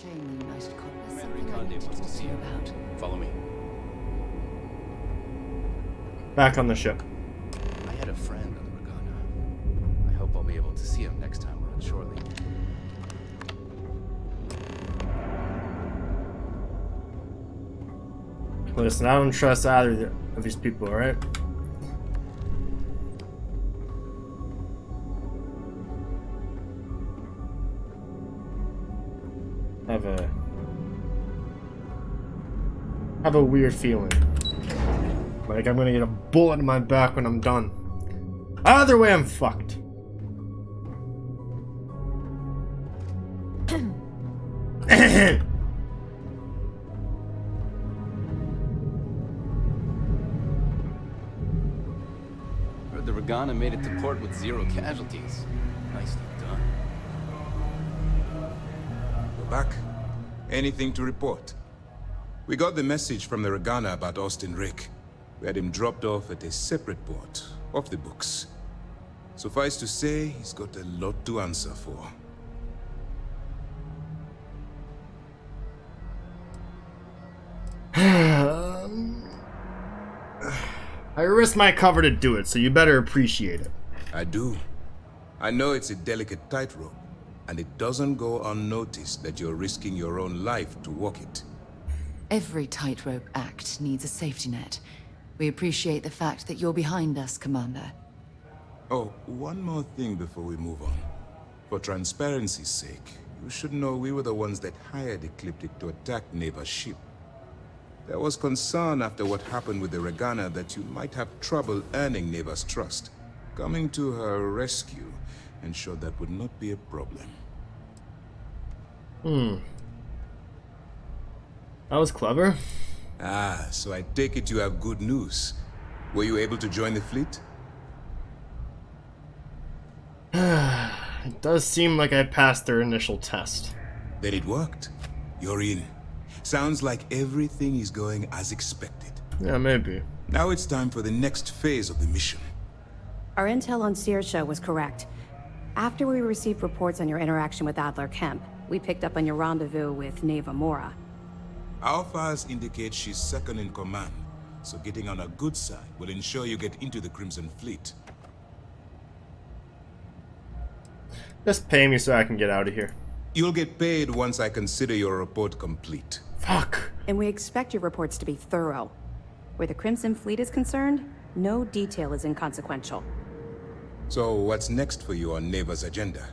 shame the United Colonies. Commander Ikande wants to see you about. Follow me. Back on the ship. I had a friend on the Regana. I hope I'll be able to see him next time we're on shore leave. Listen, I don't trust either of these people, alright? I have a weird feeling. Like I'm gonna get a bullet in my back when I'm done. Either way, I'm fucked. Heard the Regana made it to port with 0 casualties. Nicely done. We're back. Anything to report? We got the message from the Regana about Austin Rick. We had him dropped off at a separate port, off the books. Suffice to say, he's got a lot to answer for. I risked my cover to do it, so you better appreciate it. I do. I know it's a delicate tightrope, and it doesn't go unnoticed that you're risking your own life to walk it. Every tightrope act needs a safety net. We appreciate the fact that you're behind us, Commander. Oh, one more thing before we move on. For transparency's sake, you should know we were the ones that hired Ecliptic to attack Neva's ship. There was concern after what happened with the Regana that you might have trouble earning Neva's trust. Coming to her rescue ensured that would not be a problem. That was clever. Ah, so I take it you have good news. Were you able to join the fleet? It does seem like I passed their initial test. Then it worked. You're in. Sounds like everything is going as expected. Yeah, maybe. Now it's time for the next phase of the mission. Our intel on Searsha was correct. After we received reports on your interaction with Adler Kemp, we picked up on your rendezvous with Neva Mora. Our files indicate she's second in command, so getting on her good side will ensure you get into the Crimson Fleet. Just pay me so I can get out of here. You'll get paid once I consider your report complete. Fuck. And we expect your reports to be thorough. Where the Crimson Fleet is concerned, no detail is inconsequential. So what's next for you on Neva's agenda?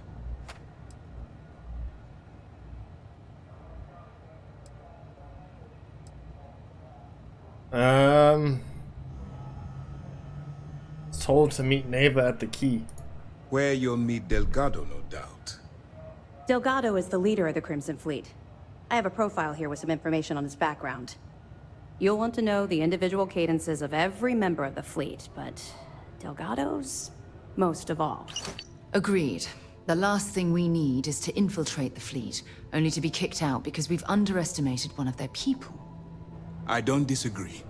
Told to meet Neva at the quay. Where you'll meet Delgado, no doubt. Delgado is the leader of the Crimson Fleet. I have a profile here with some information on his background. You'll want to know the individual cadences of every member of the fleet, but Delgado's most of all. Agreed. The last thing we need is to infiltrate the fleet, only to be kicked out because we've underestimated one of their people. I don't disagree,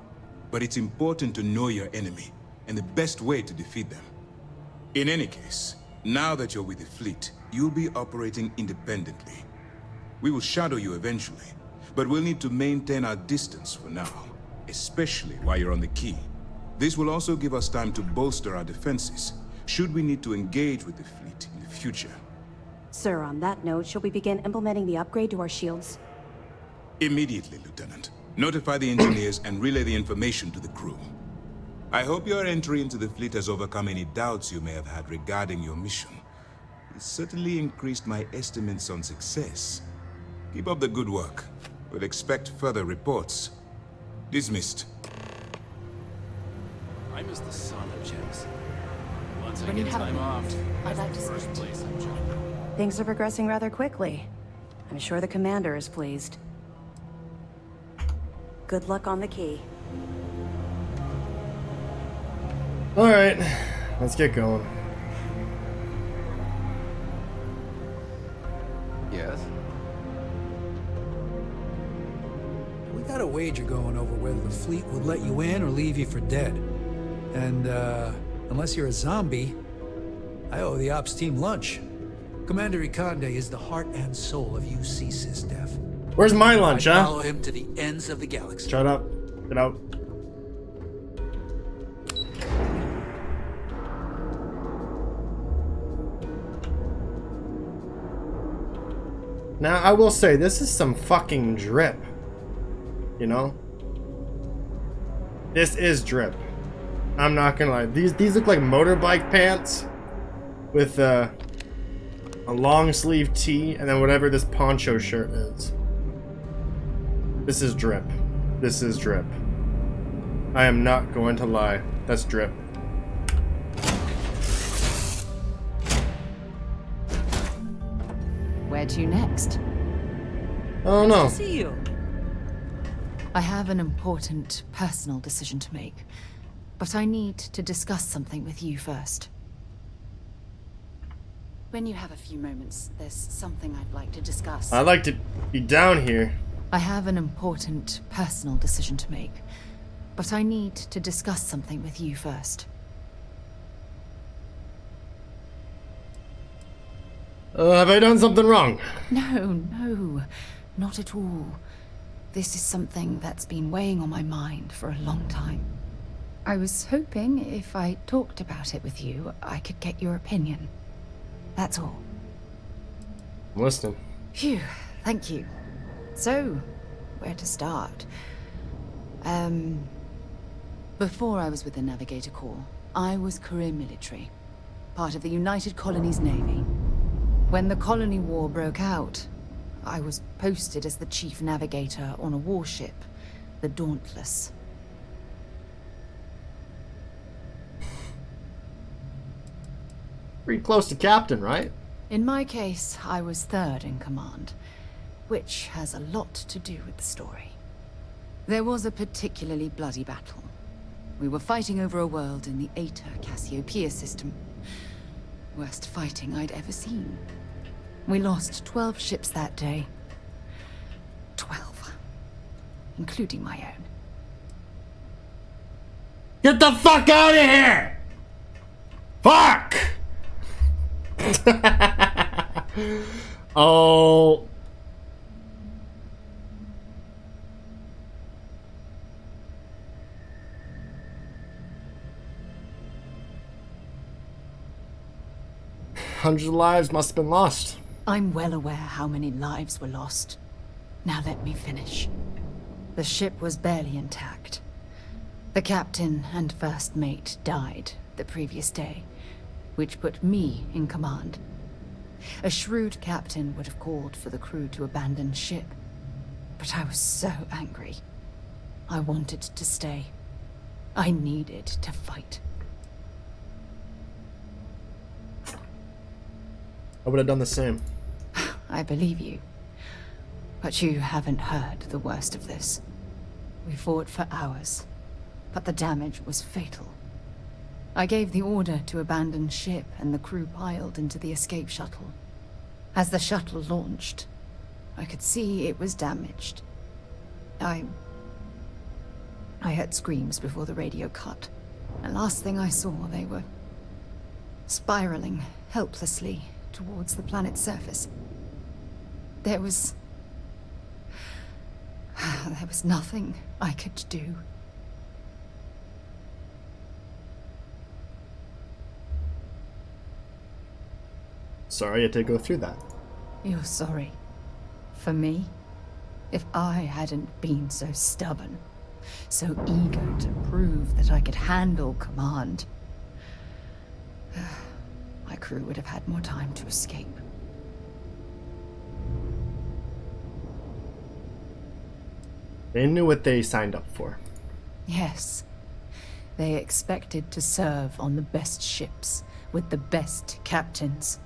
but it's important to know your enemy and the best way to defeat them. In any case, now that you're with the fleet, you'll be operating independently. We will shadow you eventually, but we'll need to maintain our distance for now, especially while you're on the quay. This will also give us time to bolster our defenses, should we need to engage with the fleet in the future. Sir, on that note, shall we begin implementing the upgrade to our shields? Immediately, Lieutenant. Notify the engineers and relay the information to the crew. I hope your entry into the fleet has overcome any doubts you may have had regarding your mission. It certainly increased my estimates on success. Keep up the good work. We'll expect further reports. Dismissed. I miss the sun of Jemison. Once I When you get have time a off, moment, I'd that's like the to first speak to place you. I'm jumping. Things are progressing rather quickly. I'm sure the commander is pleased. Good luck on the quay. Alright, let's get going. Yes? We got a wager going over whether the fleet would let you in or leave you for dead. And, unless you're a zombie, I owe the ops team lunch. Commander Ikande is the heart and soul of UC SysDef. Where's my lunch, I huh? follow him to the ends of the galaxy. Shut up. Get out. Now, I will say, this is some fucking drip. You know? This is drip. I'm not gonna lie. These look like motorbike pants with a long sleeve tee and then whatever this poncho shirt is. This is drip. This is drip. I am not going to lie. That's drip. Where to next? Oh no. Nice to see you. I have an important personal decision to make, but I need to discuss something with you first. When you have a few moments, there's something I'd like to discuss. I'd like to be down here. I have an important personal decision to make, but I need to discuss something with you first. Have I done something wrong? No, not at all. This is something that's been weighing on my mind for a long time. I was hoping if I talked about it with you, I could get your opinion. That's all. I'm listening. Phew, thank you. So, where to start? Before I was with the Navigator Corps, I was career military, part of the United Colonies Navy. When the Colony War broke out, I was posted as the chief navigator on a warship, the Dauntless. Pretty close to captain, right? In my case, I was third in command, which has a lot to do with the story. There was a particularly bloody battle. We were fighting over a world in the Eta Cassiopeia system. Worst fighting I'd ever seen. We lost 12 ships that day. 12. Including my own. Get the fuck out of here! Fuck! Oh. Hundreds of lives must have been lost. I'm well aware how many lives were lost. Now let me finish. The ship was barely intact. The captain and first mate died the previous day, which put me in command. A shrewd captain would have called for the crew to abandon ship, but I was so angry. I wanted to stay. I needed to fight. I would have done the same. I believe you. But you haven't heard the worst of this. We fought for hours, but the damage was fatal. I gave the order to abandon ship and the crew piled into the escape shuttle. As the shuttle launched, I could see it was damaged. I heard screams before the radio cut. And last thing I saw, they were spiraling helplessly towards the planet's surface. There was nothing I could do. Sorry you had to go through that. You're sorry. For me? If I hadn't been so stubborn, so eager to prove that I could handle command, my crew would have had more time to escape. They knew what they signed up for. Yes. They expected to serve on the best ships, with the best captains.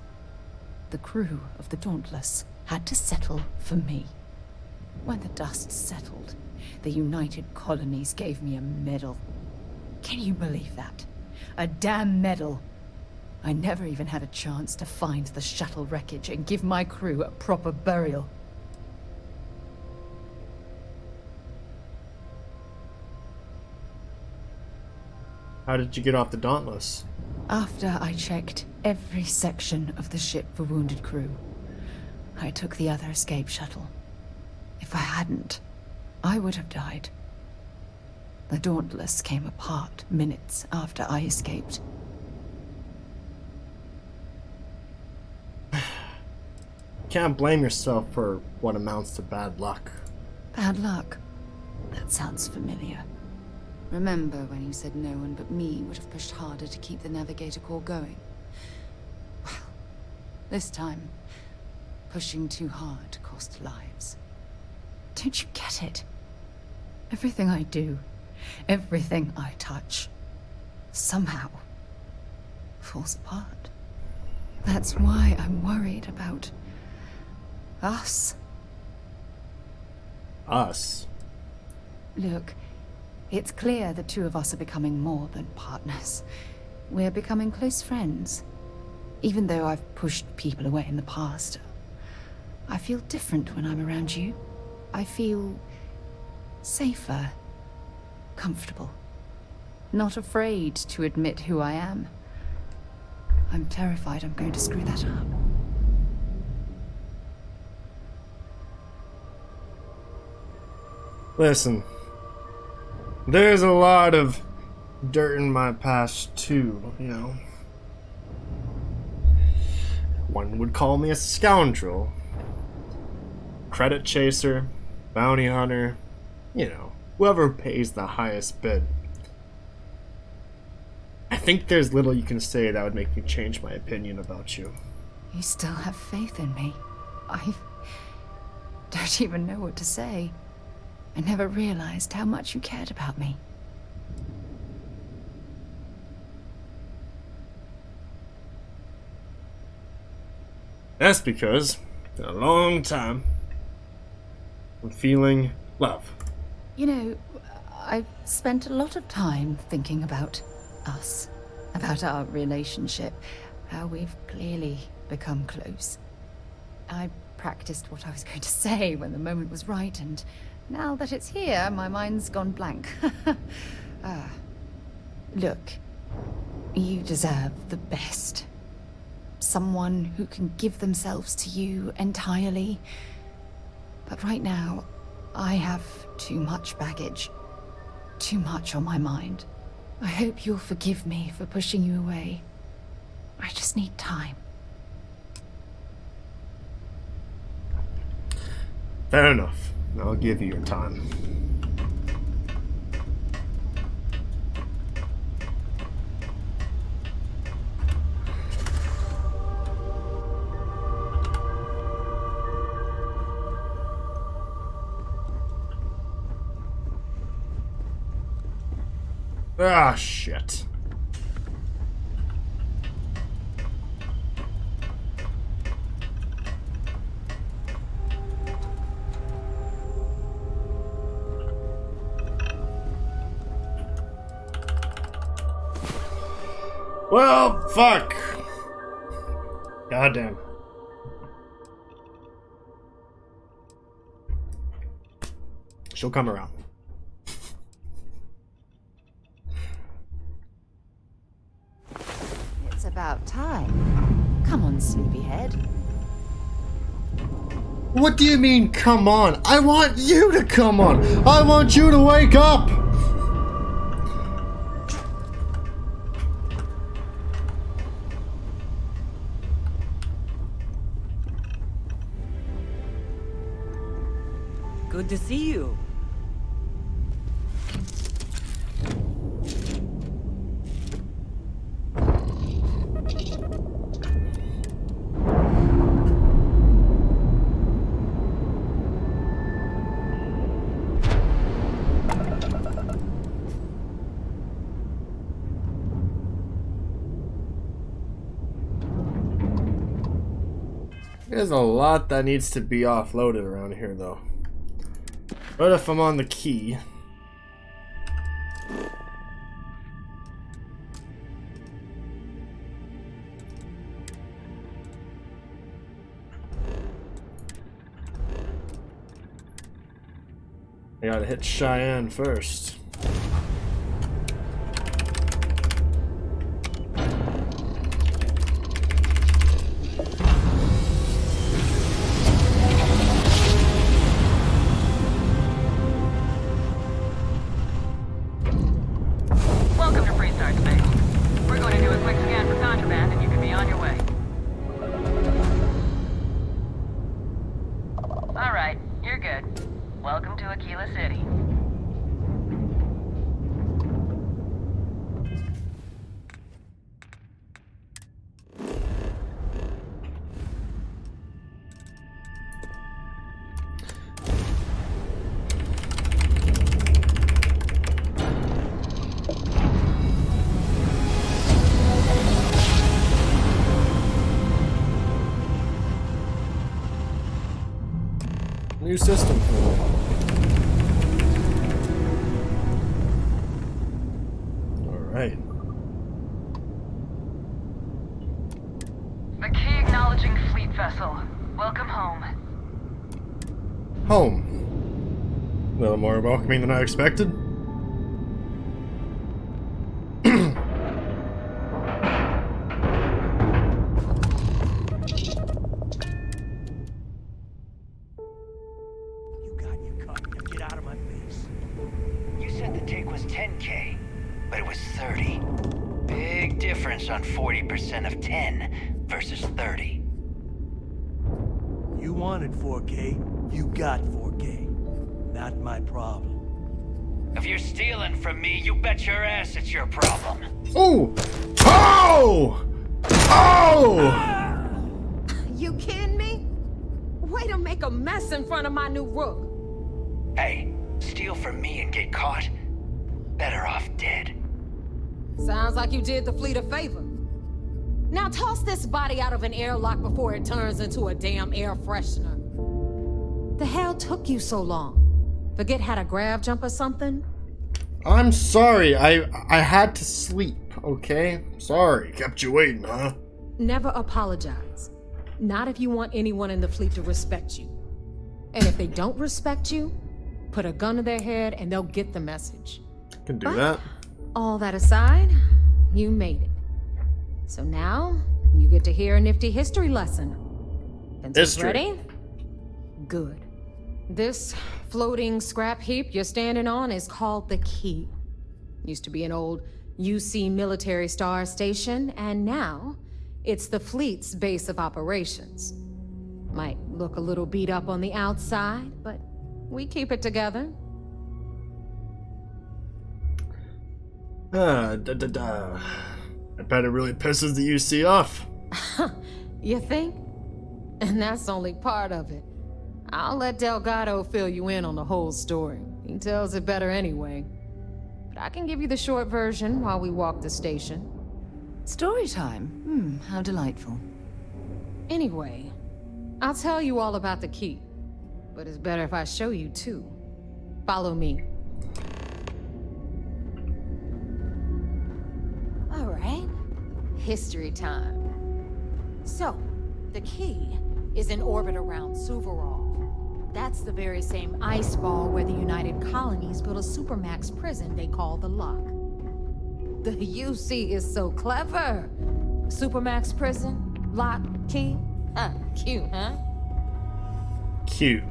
The crew of the Dauntless had to settle for me. When the dust settled, the United Colonies gave me a medal. Can you believe that? A damn medal. I never even had a chance to find the shuttle wreckage and give my crew a proper burial. How did you get off the Dauntless? After I checked every section of the ship for wounded crew, I took the other escape shuttle. If I hadn't, I would have died. The Dauntless came apart minutes after I escaped. Can't blame yourself for what amounts to bad luck. Bad luck. That sounds familiar. Remember when you said no one but me would have pushed harder to keep the Navigator core going? Well, this time, pushing too hard cost lives. Don't you get it? Everything I do, everything I touch, somehow falls apart. That's why I'm worried about us. Us? Look, it's clear the two of us are becoming more than partners. We're becoming close friends. Even though I've pushed people away in the past, I feel different when I'm around you. I feel safer, comfortable, not afraid to admit who I am. I'm terrified I'm going to screw that up. Listen, there's a lot of dirt in my past too, you know. One would call me a scoundrel, credit chaser, bounty hunter, you know, whoever pays the highest bid. I think there's little you can say that would make me change my opinion about you. You still have faith in me. I don't even know what to say. I never realized how much you cared about me. That's because, in a long time, I'm feeling love. You know, I've spent a lot of time thinking about us, about our relationship, how we've clearly become close. I practiced what I was going to say when the moment was right, and now that it's here, my mind's gone blank. Look, you deserve the best. Someone who can give themselves to you entirely. But right now, I have too much baggage. Too much on my mind. I hope you'll forgive me for pushing you away. I just need time. Fair enough. I'll give you your time. Ah, shit. Well, fuck. Goddamn. She'll come around. It's about time. Come on, sleepyhead. What do you mean, come on? I want you to come on. I want you to wake up. Good to see you. There's a lot that needs to be offloaded around here, though. What if I'm on the key? I gotta hit Cheyenne first. good. Welcome to Aquila City. New system. Alright. The key acknowledging fleet vessel. Welcome home. Home. A little more welcoming than I expected. You got your cut. Now get out of my face. You said the take was 10K, but it was 30. Big difference on 40% of 10 versus 30. You wanted 4K, you got 4K. Not my problem. If you're stealing from me, you bet your ass it's your problem. Oh! Oh! Oh! You kidding me? Way to make a mess in front of my new rook. Hey, steal from me and get caught? Better off dead. Sounds like you did the fleet a favor. Now toss this body out of an airlock before it turns into a damn air freshener. The hell took you so long? Forget how to grav jump or something? I'm sorry. I had to sleep, okay? Sorry. Kept you waiting, huh? Never apologize. Not if you want anyone in the fleet to respect you. And if they don't respect you, put a gun to their head and they'll get the message. Can do But that. all that aside, you made it. So now, you get to hear a nifty history lesson. Pencils History. ready? Good. This floating scrap heap you're standing on is called the Key. Used to be an old UC military star station, and now it's the fleet's base of operations. Might look a little beat up on the outside, but we keep it together. I bet it really pisses the UC off. You think? And that's only part of it. I'll let Delgado fill you in on the whole story. He tells it better anyway. But I can give you the short version while we walk the station. Story time. How delightful. Anyway, I'll tell you all about the key. But it's better if I show you too. Follow me. All right. History time. So, the key is in orbit around Suvorov. That's the very same ice ball where the United Colonies built a supermax prison they call the Lock. The UC is so clever. Supermax prison, lock, key. Cute, huh? Cute.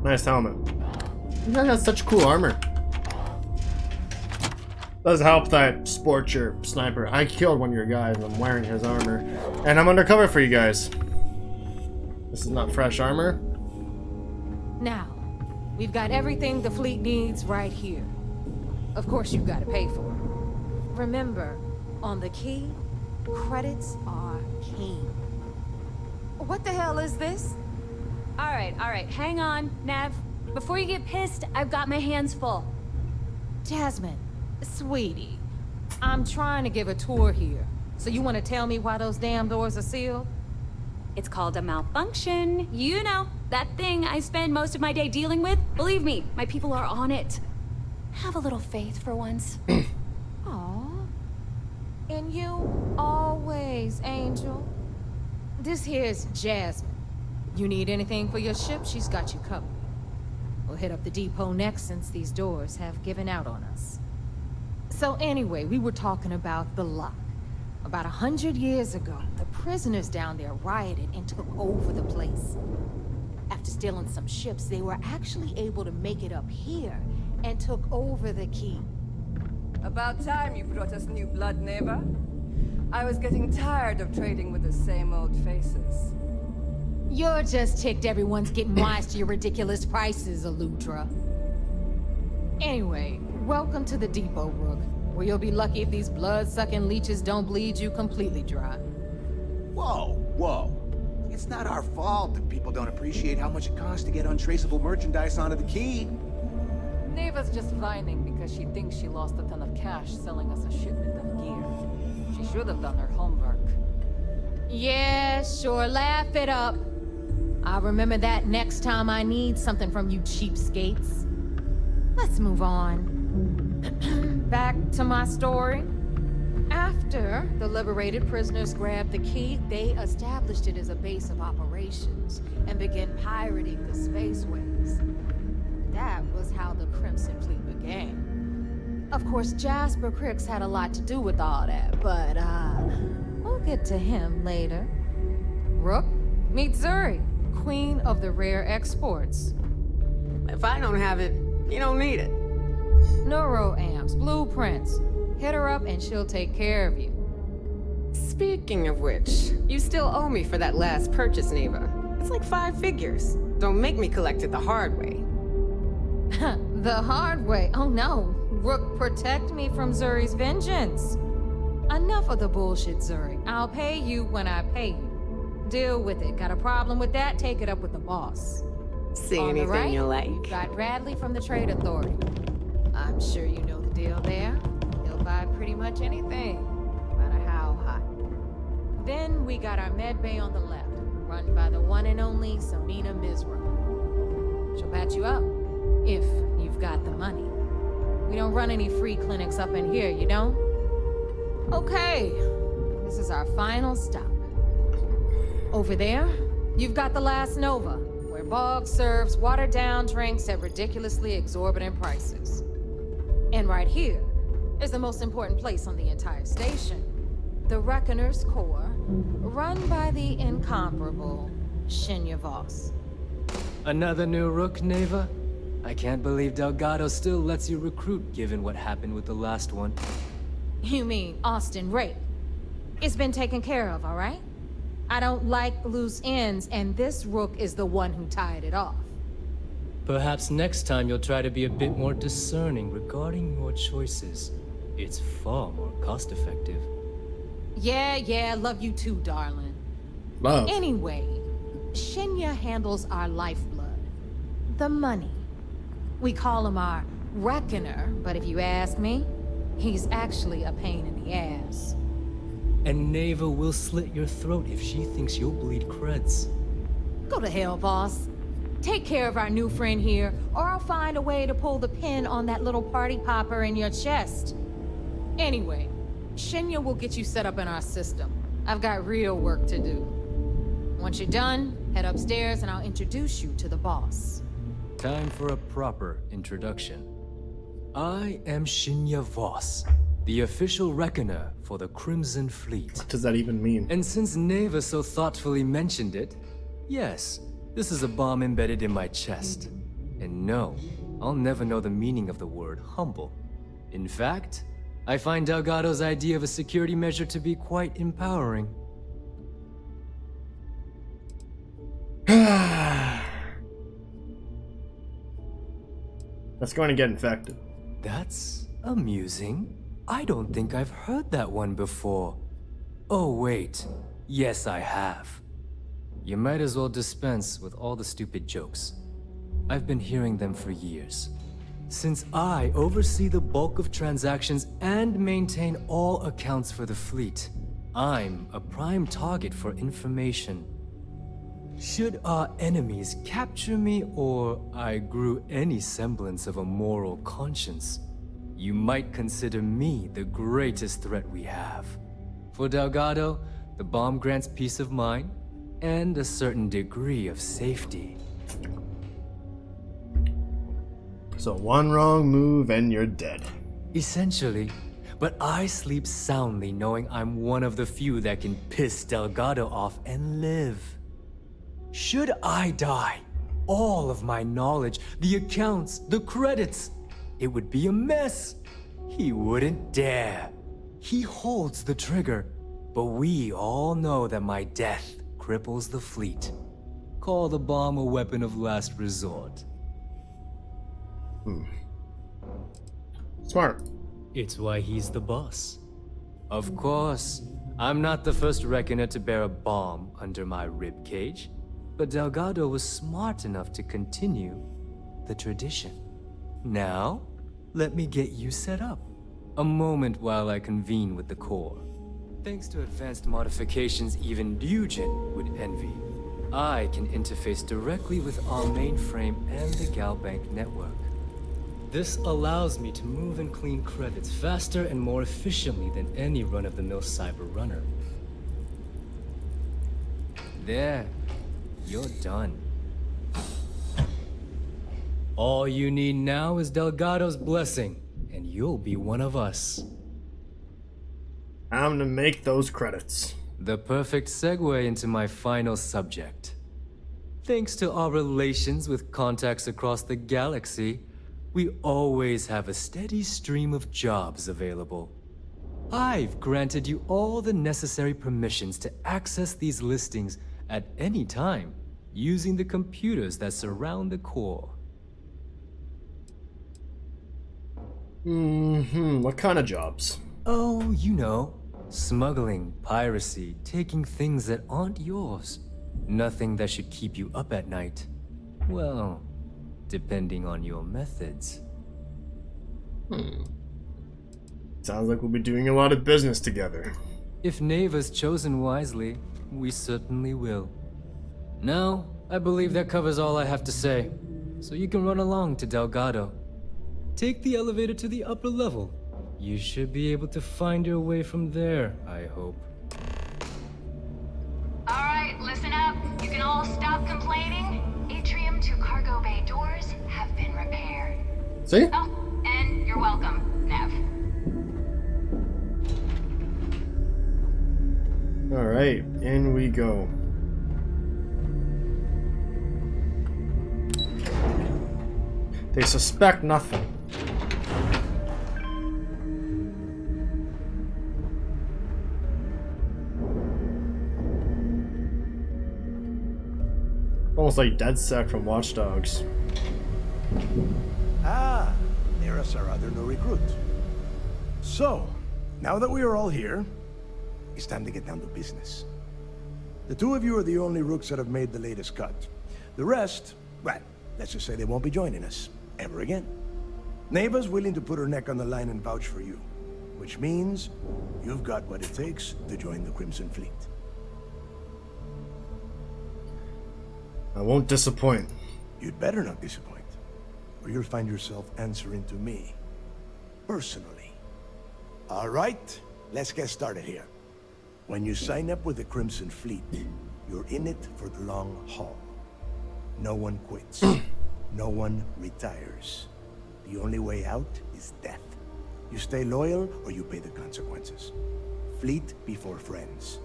Nice helmet. You guys got such cool armor. Does help that sport your sniper. I killed one of your guys. I'm wearing his armor. And I'm undercover for you guys. This is not fresh armor. Now, we've got everything the fleet needs right here. Of course, you've got to pay for it. Remember, on the key, credits are king. What the hell is this? All right, hang on, Nev. Before you get pissed, I've got my hands full. Jasmine, sweetie, I'm trying to give a tour here. So you want to tell me why those damn doors are sealed? It's called a malfunction. You know, that thing I spend most of my day dealing with. Believe me, my people are on it. Have a little faith for once. Aw. And you always, Angel. This here's Jasmine. You need anything for your ship, she's got you covered. We'll hit up the depot next since these doors have given out on us. So anyway, we were talking about the Lock. About 100 years ago, the prisoners down there rioted and took over the place. After stealing some ships, they were actually able to make it up here and took over the key. About time you brought us new blood, neighbor. I was getting tired of trading with the same old faces. You're just ticked everyone's getting wise to your ridiculous prices, Aludra. Anyway, welcome to the depot, Rook, where you'll be lucky if these blood-sucking leeches don't bleed you completely dry. Whoa, whoa. It's not our fault that people don't appreciate how much it costs to get untraceable merchandise onto the key. Neva's just whining because she thinks she lost a ton of cash selling us a shipment of gear. She should have done her homework. Yeah, sure, laugh it up. I'll remember that next time I need something from you cheapskates. Let's move on. Back to my story. After the liberated prisoners grabbed the key, they established it as a base of operations and began pirating the spaceways. That was how the Crimson Fleet began. Of course, Jasper Cricks had a lot to do with all that, but we'll get to him later. Rook, meet Zuri, Queen of the Rare Exports. If I don't have it, you don't need it. Neuroamps, blueprints. Hit her up and she'll take care of you. Speaking of which, you still owe me for that last purchase, Neva. It's like 5 figures. Don't make me collect it the hard way. The hard way? Oh no. Rook, protect me from Zuri's vengeance. Enough of the bullshit, Zuri. I'll pay you when I pay you. Deal with it. Got a problem with that? Take it up with the boss. See On anything the right, you like. you've got Radley from the Trade Authority. I'm sure you know the deal there. He'll buy pretty much anything, no matter how hot. Then we got our med bay on the left, run by the one and only Samina Mizra. She'll patch you up, if you've got the money. We don't run any free clinics up in here, you don't? Okay, this is our final stop. Over there, you've got the Last Nova, where Bog serves watered-down drinks at ridiculously exorbitant prices. And right here is the most important place on the entire station, the Reckoner's Core, run by the incomparable Shinya Voss. Another new Rook, Neva? I can't believe Delgado still lets you recruit given what happened with the last one. You mean Austin Rape? It's been taken care of, all right? I don't like loose ends, and this Rook is the one who tied it off. Perhaps next time you'll try to be a bit more discerning regarding your choices. It's far more cost-effective. Yeah, love you too, darling. Love. Anyway, Shinya handles our lifeblood. The money. We call him our Reckoner, but if you ask me, he's actually a pain in the ass. And Neva will slit your throat if she thinks you'll bleed creds. Go to hell, boss. Take care of our new friend here, or I'll find a way to pull the pin on that little party popper in your chest. Anyway, Shinya will get you set up in our system. I've got real work to do. Once you're done, head upstairs and I'll introduce you to the boss. Time for a proper introduction. I am Shinya Voss, the official reckoner for the Crimson Fleet. What does that even mean? And since Neva so thoughtfully mentioned it, yes, this is a bomb embedded in my chest. And no, I'll never know the meaning of the word humble. In fact, I find Delgado's idea of a security measure to be quite empowering. That's going to get infected. That's amusing. I don't think I've heard that one before. Oh wait, yes I have. You might as well dispense with all the stupid jokes. I've been hearing them for years. Since I oversee the bulk of transactions and maintain all accounts for the fleet, I'm a prime target for information. Should our enemies capture me or I grew any semblance of a moral conscience, you might consider me the greatest threat we have. For Delgado, the bomb grants peace of mind and a certain degree of safety. So one wrong move and you're dead. Essentially, but I sleep soundly knowing I'm one of the few that can piss Delgado off and live. Should I die, all of my knowledge, the accounts, the credits, it would be a mess. He wouldn't dare. He holds the trigger, but we all know that my death cripples the fleet. call the bomb a weapon of last resort. Smart. It's why he's the boss. Of course, I'm not the first reckoner to bear a bomb under my ribcage, but Delgado was smart enough to continue the tradition. Now, let me get you set up. A moment while I convene with the core. Thanks to advanced modifications even Ryujin would envy, I can interface directly with our mainframe and the Galbank network. This allows me to move and clean credits faster and more efficiently than any run-of-the-mill cyber runner. There, you're done. All you need now is Delgado's blessing, and you'll be one of us. I'm gonna make those credits. The perfect segue into my final subject. Thanks to our relations with contacts across the galaxy, we always have a steady stream of jobs available. I've granted you all the necessary permissions to access these listings at any time, using the computers that surround the core. What kind of jobs? Oh, you know. Smuggling, piracy, taking things that aren't yours. Nothing that should keep you up at night. Well, depending on your methods. Sounds like we'll be doing a lot of business together. If Neva's chosen wisely, we certainly will. Now, I believe that covers all I have to say. So you can run along to Delgado. Take the elevator to the upper level. You should be able to find your way from there, I hope. Alright, listen up. You can all stop complaining. Atrium to cargo bay doors have been repaired. See? Oh, and you're welcome, Nev. Alright, in we go. They suspect nothing. Almost like DedSec from Watch Dogs. Ah, there is our other new recruit. So, now that we are all here, it's time to get down to business. The two of you are the only rooks that have made the latest cut. The rest, well, let's just say they won't be joining us ever again. Neva's willing to put her neck on the line and vouch for you, which means you've got what it takes to join the Crimson Fleet. I won't disappoint. You'd better not disappoint, or you'll find yourself answering to me, personally. All right, let's get started here. When you sign up with the Crimson Fleet, you're in it for the long haul. No one quits. No one retires. The only way out is death. You stay loyal or you pay the consequences. Fleet before friends.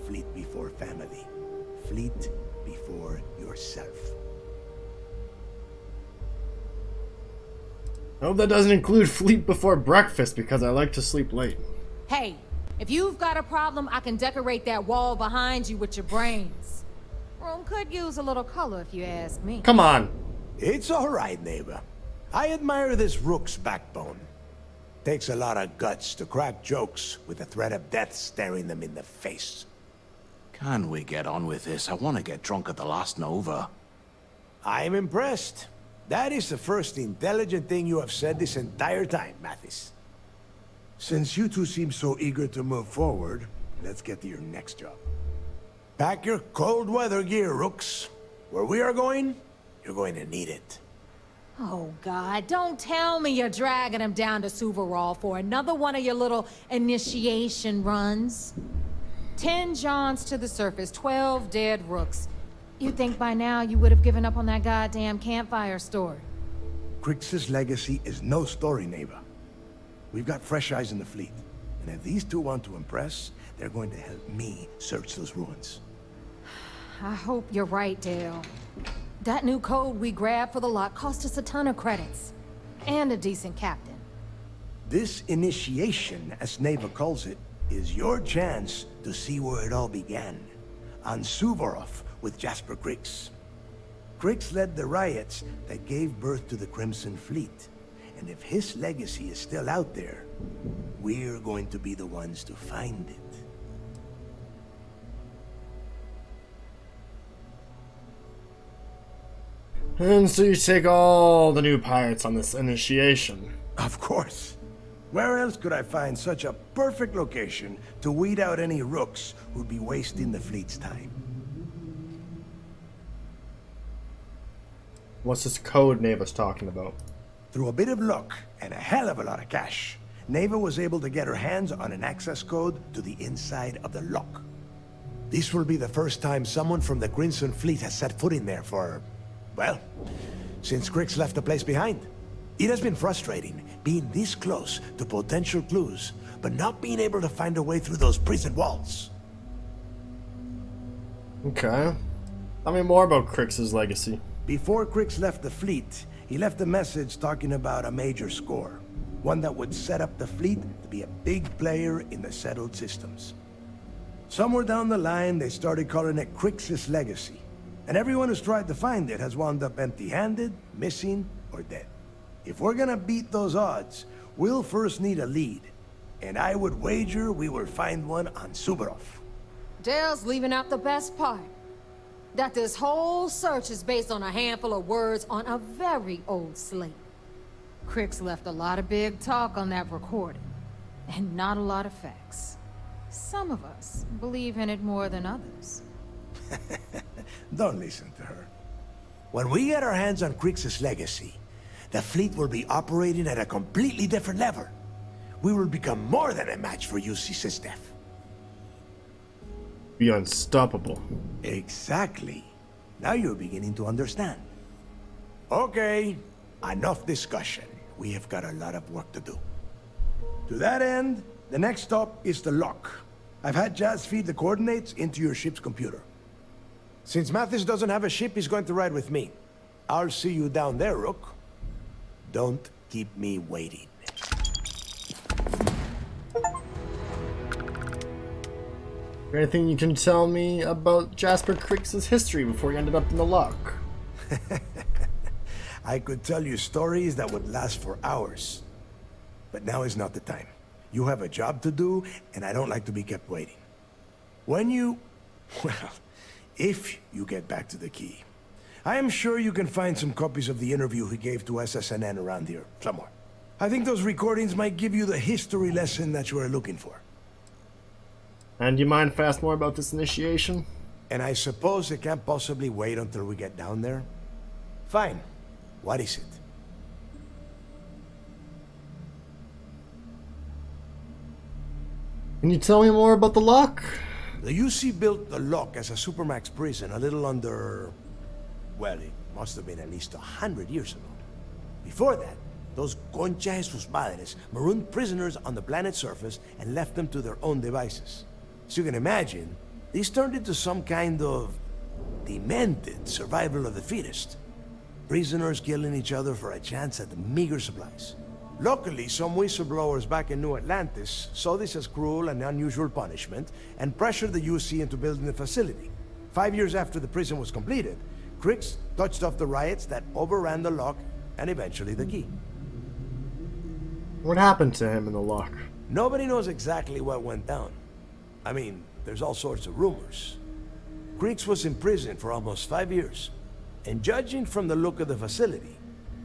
Fleet before family. Fleet before yourself. I hope that doesn't include sleep before breakfast because I like to sleep late. Hey, if you've got a problem, I can decorate that wall behind you with your brains. Room could use a little color if you ask me. Come on. It's all right, neighbor. I admire this rook's backbone. Takes a lot of guts to crack jokes with the threat of death staring them in the face. Can we get on with this? I want to get drunk at the last Nova. I'm impressed. That is the first intelligent thing you have said this entire time, Mathis. Since you two seem so eager to move forward, let's get to your next job. Pack your cold weather gear, rooks. Where we are going, you're going to need it. Oh, God, don't tell me you're dragging him down to Suvarol for another one of your little initiation runs. 10 Johns to the surface, 12 dead rooks. You'd think by now you would have given up on that goddamn campfire story. Crix's legacy is no story, neighbor. We've got fresh eyes in the fleet. And if these two want to impress, they're going to help me search those ruins. I hope you're right, Dale. That new code we grabbed for the lot cost us a ton of credits. And a decent captain. This initiation, as Neva calls it, is your chance to see where it all began. On Suvorov with Jasper Crix. Crix led the riots that gave birth to the Crimson Fleet. And if his legacy is still out there, we're going to be the ones to find it. And so you take all the new pirates on this initiation. Of course. Where else could I find such a perfect location to weed out any rooks who'd be wasting the fleet's time? What's this code Neva's talking about? Through a bit of luck and a hell of a lot of cash, Neva was able to get her hands on an access code to the inside of the lock. This will be the first time someone from the Crimson Fleet has set foot in there for, well, since Crix left the place behind. It has been frustrating being this close to potential clues, but not being able to find a way through those prison walls. Okay. Tell me more about Crix's legacy. Before Crix left the fleet, he left a message talking about a major score. One that would set up the fleet to be a big player in the settled systems. Somewhere down the line, they started calling it Crix's legacy. And everyone who's tried to find it has wound up empty-handed, missing, or dead. If we're gonna beat those odds, we'll first need a lead. And I would wager we will find one on Suvorov. Dale's leaving out the best part. That this whole search is based on a handful of words on a very old slate. Crix left a lot of big talk on that recording, and not a lot of facts. Some of us believe in it more than others. Don't listen to her. When we get our hands on Crix's legacy, the fleet will be operating at a completely different level. We will become more than a match for UC Systef. Be unstoppable. Exactly. Now you're beginning to understand. Okay, enough discussion. We have got a lot of work to do. To that end, the next stop is the lock. I've had Jazz feed the coordinates into your ship's computer. Since Mathis doesn't have a ship, he's going to ride with me. I'll see you down there, Rook. Don't keep me waiting. Anything you can tell me about Jasper Crix's history before he ended up in the lock? I could tell you stories that would last for hours. But now is not the time. You have a job to do, and I don't like to be kept waiting. When you... well, if you get back to the key, I am sure you can find some copies of the interview he gave to SSNN around here, somewhere. I think those recordings might give you the history lesson that you are looking for. And do you mind if I ask more about this initiation? And I suppose it can't possibly wait until we get down there? Fine. What is it? Can you tell me more about the lock? The UC built the lock as a supermax prison a little under... well, it must have been at least 100 years ago. Before that, those concha de sus madres marooned prisoners on the planet's surface and left them to their own devices. So you can imagine, these turned into some kind of demented survival of the fittest. Prisoners killing each other for a chance at the meager supplies. Luckily, some whistleblowers back in New Atlantis saw this as cruel and unusual punishment and pressured the UC into building the facility. 5 years after the prison was completed, Crix touched off the riots that overran the lock and eventually the key. What happened to him in the lock? Nobody knows exactly what went down. I mean, there's all sorts of rumors. Crix was in prison for almost 5 years. And judging from the look of the facility,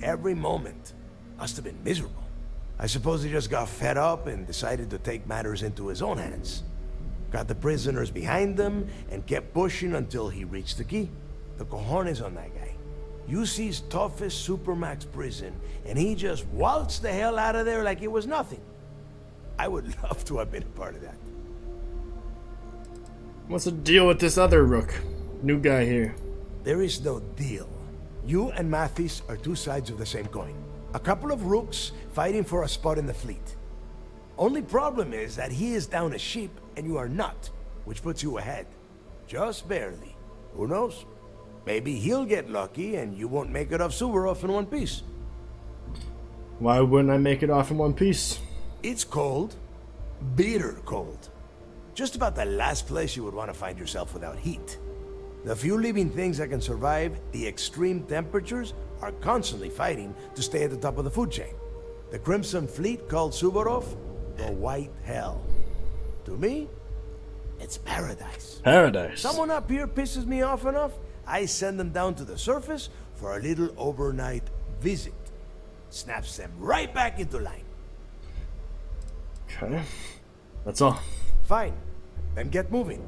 every moment must have been miserable. I suppose he just got fed up and decided to take matters into his own hands. Got the prisoners behind him and kept pushing until he reached the key. The cojones on that guy. UC's toughest supermax prison, and he just waltzed the hell out of there like it was nothing. I would love to have been a part of that. What's the deal with this other Rook? New guy here. There is no deal. You and Mathis are two sides of the same coin. A couple of rooks fighting for a spot in the fleet. Only problem is that he is down a ship and you are not, which puts you ahead. Just barely. Who knows? Maybe he'll get lucky and you won't make it off Suvorov in one piece. Why wouldn't I make it off in one piece? It's cold. Bitter cold. Just about the last place you would want to find yourself without heat. The few living things that can survive the extreme temperatures are constantly fighting to stay at the top of the food chain. The Crimson Fleet called Suvorov the White Hell. To me, it's paradise. Paradise. Someone up here pisses me off enough, I send them down to the surface for a little overnight visit. Snaps them right back into line. Okay. That's all. Fine. Then get moving.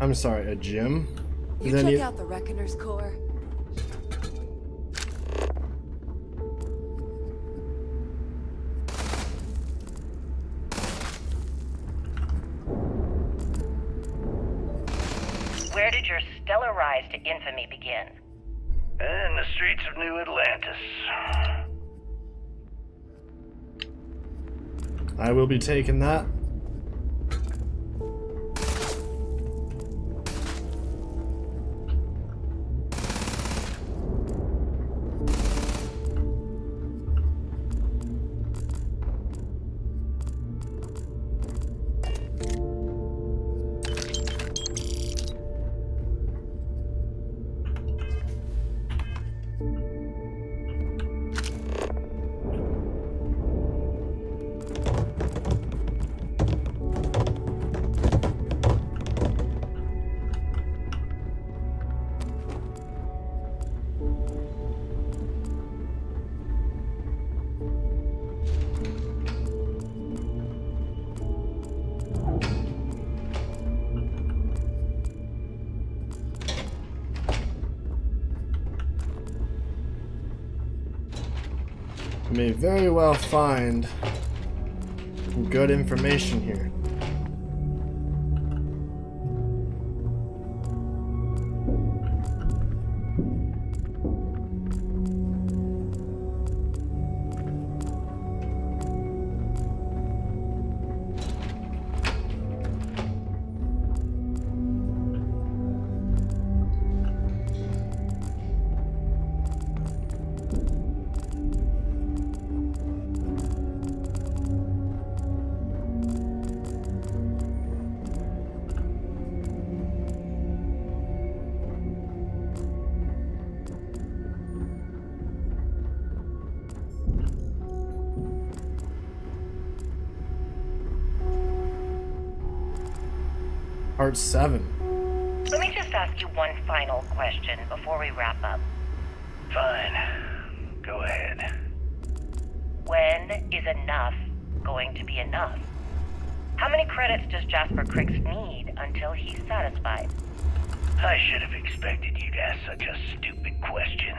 I'm sorry, a gym? You check out the Reckoner's core. Where did your stellar rise to infamy begin? In the streets of New Atlantis. I will be taking that. May very well find some good information here. Part 7. Let me just ask you one final question before we wrap up. Fine. Go ahead. When is enough going to be enough? How many credits does Jasper Criggs need until he's satisfied? I should have expected you to ask such a stupid question.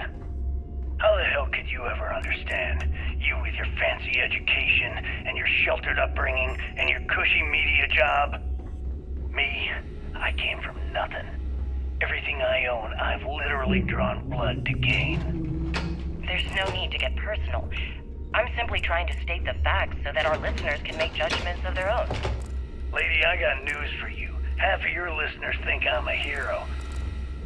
How the hell could you ever understand? You with your fancy education and your sheltered upbringing and your cushy media job? Me, I came from nothing. Everything I own, I've literally drawn blood to gain. There's no need to get personal. I'm simply trying to state the facts so that our listeners can make judgments of their own. Lady, I got news for you. Half of your listeners think I'm a hero.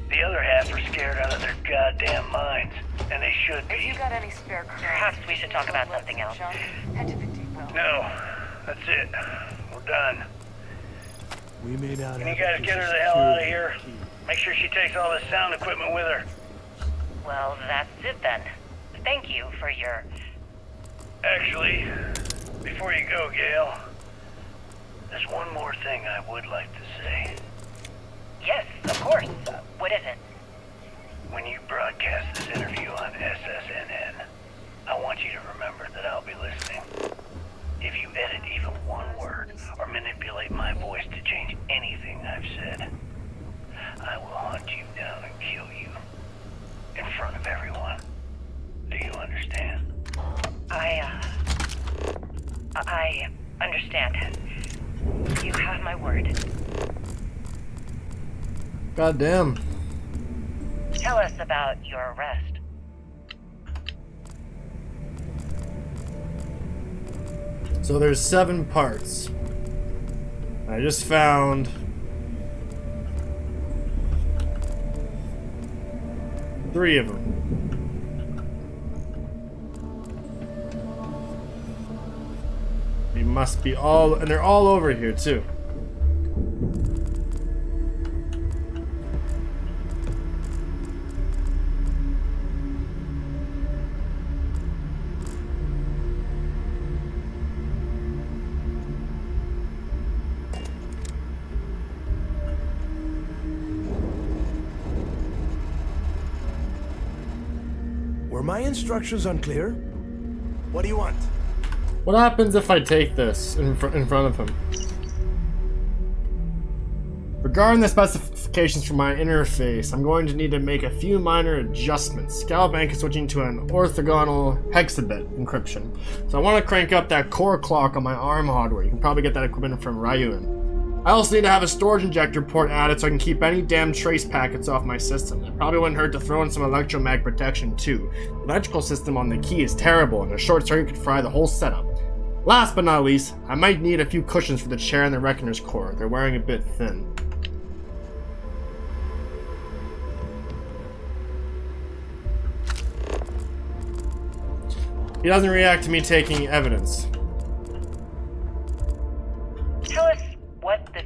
The other half are scared out of their goddamn minds, and they should be. If you got any spare Perhaps we should talk about something else. Head to the deep well. No, that's it. We're done. We made out. Can you guys get her the hell out of here? Make sure she takes all this sound equipment with her. Well, that's it then. Thank you for your... Actually, before you go, Gail, there's one more thing I would like to say. Yes, of course. What is it? When you broadcast this interview on SSNN, I want you to remember that I'll be listening. If you edit even one word or manipulate my voice to change anything I've said, I will hunt you down and kill you in front of everyone. Do you understand? I understand. You have my word. Goddamn. Tell us about your arrest. So there's 7 parts. I just found 3 of them. They must be all, and they're all over here too. Were my instructions unclear? What do you want? What happens if I take this in front of him? Regarding the specifications for my interface, I'm going to need to make a few minor adjustments. Scalbank is switching to an orthogonal hexabit encryption, so I want to crank up that core clock on my ARM hardware. You can probably get that equipment from Ryuin. I also need to have a storage injector port added so I can keep any damn trace packets off my system. It probably wouldn't hurt to throw in some electromag protection too. The electrical system on the key is terrible, and a short circuit could fry the whole setup. Last but not least, I might need a few cushions for the chair and the Reckoner's core. They're wearing a bit thin. He doesn't react to me taking evidence. Tell us what the...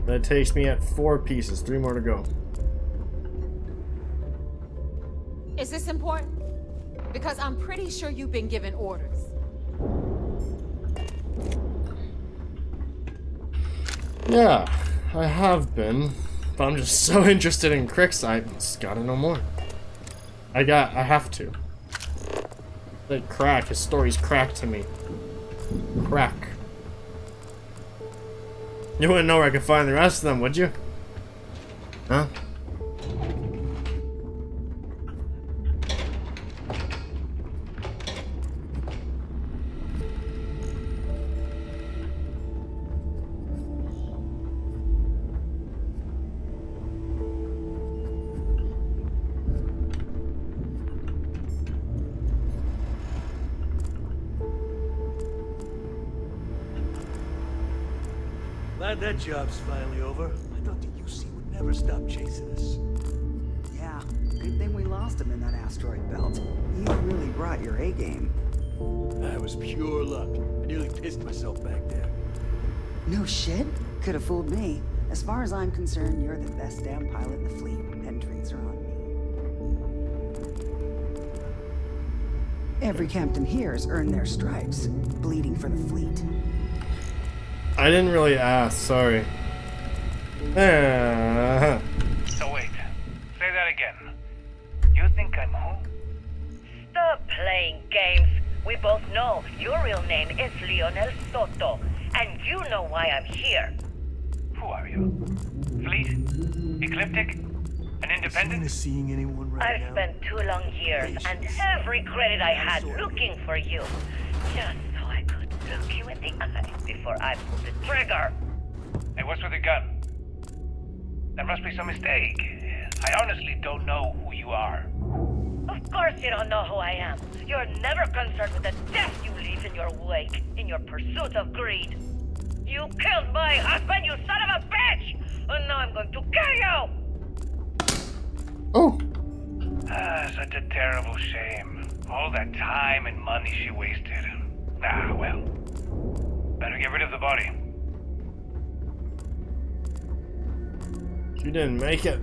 That takes me at 4 pieces. 3 more to go. Is this important? Because I'm pretty sure you've been given orders. Yeah, I have been. But I'm just so interested in Crick's. I just gotta know more. I have to. Like crack. His story's crack to me. Crack. You wouldn't know where I could find the rest of them, would you? Huh? Glad that job's finally over. I thought the UC would never stop chasing us. Yeah, good thing we lost him in that asteroid belt. He really brought your A game. That was pure luck. I nearly pissed myself back there. No shit? Could have fooled me. As far as I'm concerned, you're the best damn pilot in the fleet. Pen drinks are on me. Every captain here's earned their stripes, bleeding for the fleet. I didn't really ask, sorry. So wait, say that again. You think I'm who? Stop playing games. We both know your real name is Lionel Soto, and you know why I'm here. Who are you? Fleet? Ecliptic? An independent? Is seeing anyone right now? I've spent 2 long years and every credit I had looking for you, just so I could look you in the eye before I pulled the trigger. Hey, what's with the gun? There must be some mistake. I honestly don't know who you are. Of course you don't know who I am. You're never concerned with the death you leave in your wake, in your pursuit of greed. You killed my husband, you son of a bitch! And now I'm going to kill you! Oh! Such a terrible shame. All that time and money she wasted. Ah, well. Better get rid of the body. You didn't make it.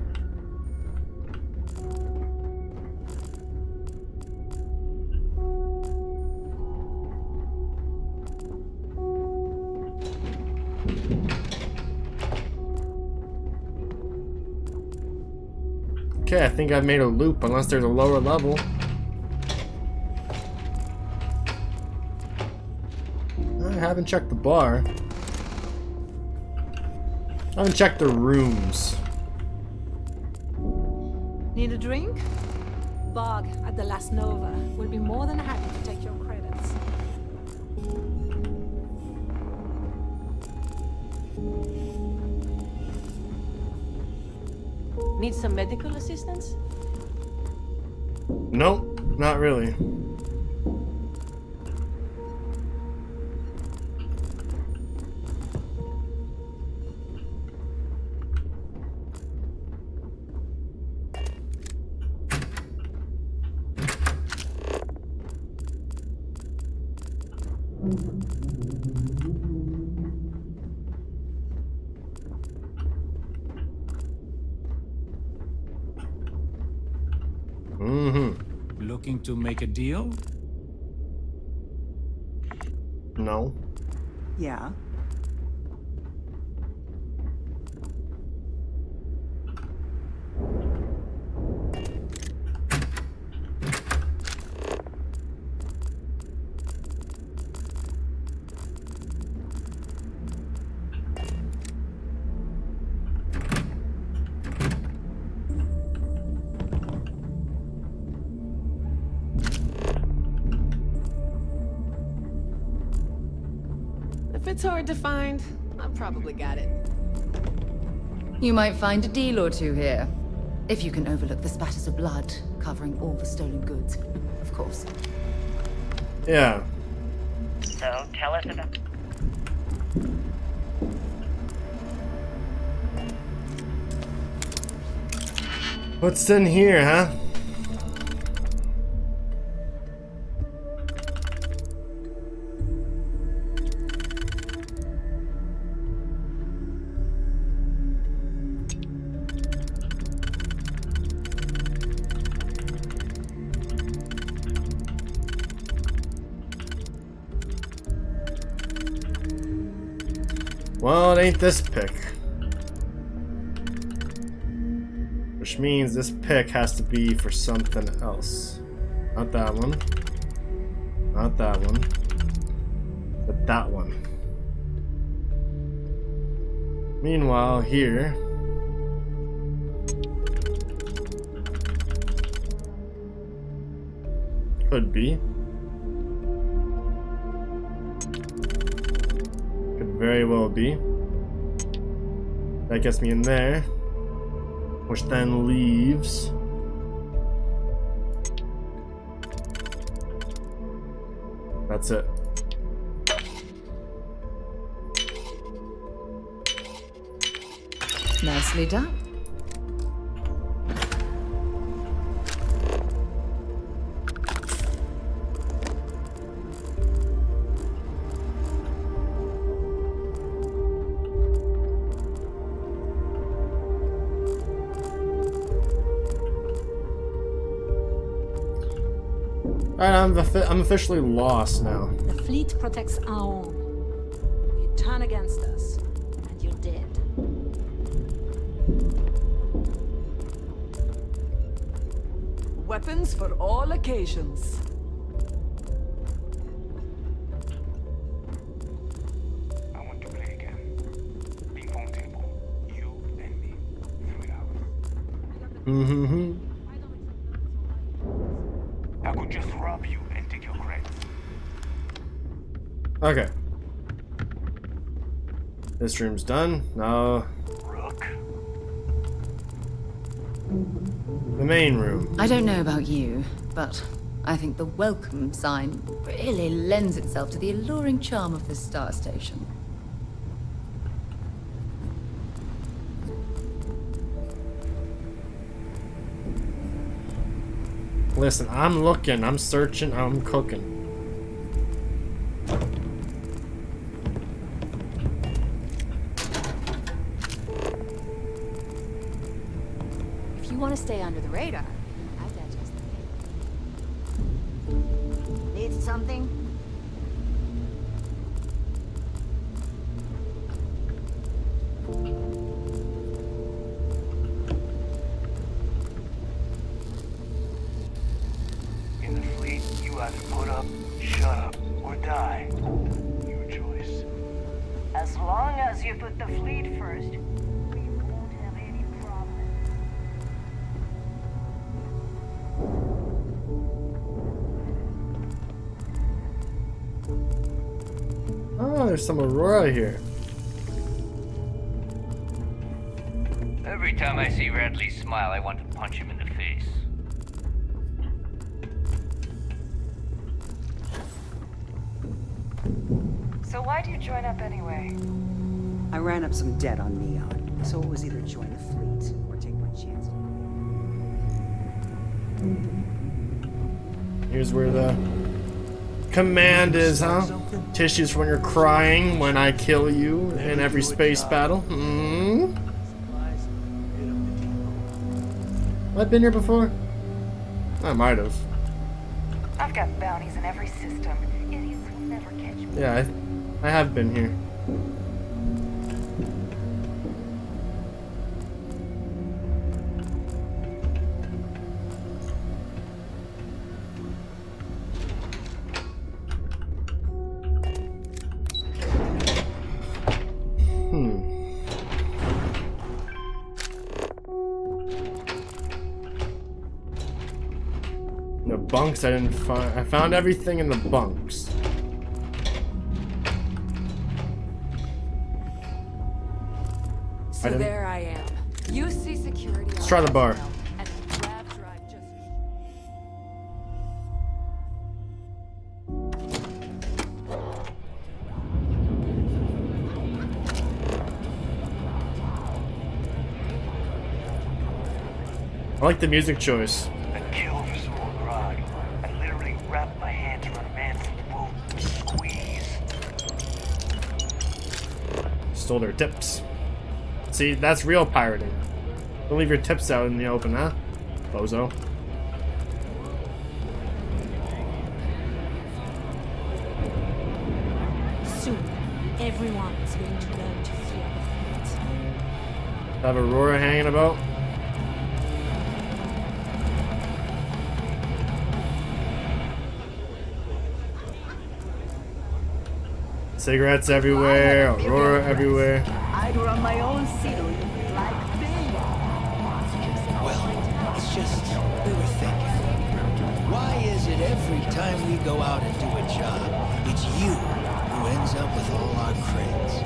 Okay, I think I've made a loop, unless there's a lower level. I haven't checked the bar. I haven't checked the rooms. Need a drink? Bog at the Las Nova will be more than happy to take your credits. Need some medical assistance? Nope, not really. Looking to make a deal? No. Yeah. If it's hard to find, I've probably got it. You might find a deal or two here. If you can overlook the spatters of blood covering all the stolen goods, of course. Yeah. So tell us about. What's in here, huh? Well, it ain't this pick. Which means this pick has to be for something else. Not that one. Not that one. But that one. Meanwhile, here... could be. Very well be. That gets me in there, which then leaves that's it. Nicely done. Alright, I'm officially lost now. The fleet protects our own. You turn against us, and you're dead. Weapons for all occasions. I want to play again. Ping pong table. You and me. 3 hours. I could just rob you and take your credits. Okay. This room's done. Now... Rook. The main room. I don't know about you, but I think the welcome sign really lends itself to the alluring charm of this star station. Listen, I'm looking, I'm searching, I'm cooking. If you want to stay under the radar, I digest the Need something? In the fleet, you either put up, shut up, or die. Your choice. As long as you put the fleet first, there's some Aurora here. Every time I see Radley smile, I want to punch him in the face. So why'd you join up anyway? I ran up some debt on Neon, so it was either join the fleet or take my chance. Here's where the command is, huh? Tissues for when you're crying when I kill you in every space battle. Hmm? I've been here before? I might have. I've got bounties in every system. Idiots will never catch me. Yeah, I have been here. The bunks I didn't find. I found everything in the bunks. So there I am. You see security. Let's try the bar. And grab drive just. I like the music choice. Stole their tips. See, that's real pirating. Don't leave your tips out in the open, huh? Bozo. Soon, everyone is going to learn to fear the fleet. Have Aurora hanging about. Cigarettes everywhere, Aurora everywhere. I'd run my own city like they. Well, it's just, we were thinking. Why is it every time we go out and do a job, it's you who ends up with all our credits?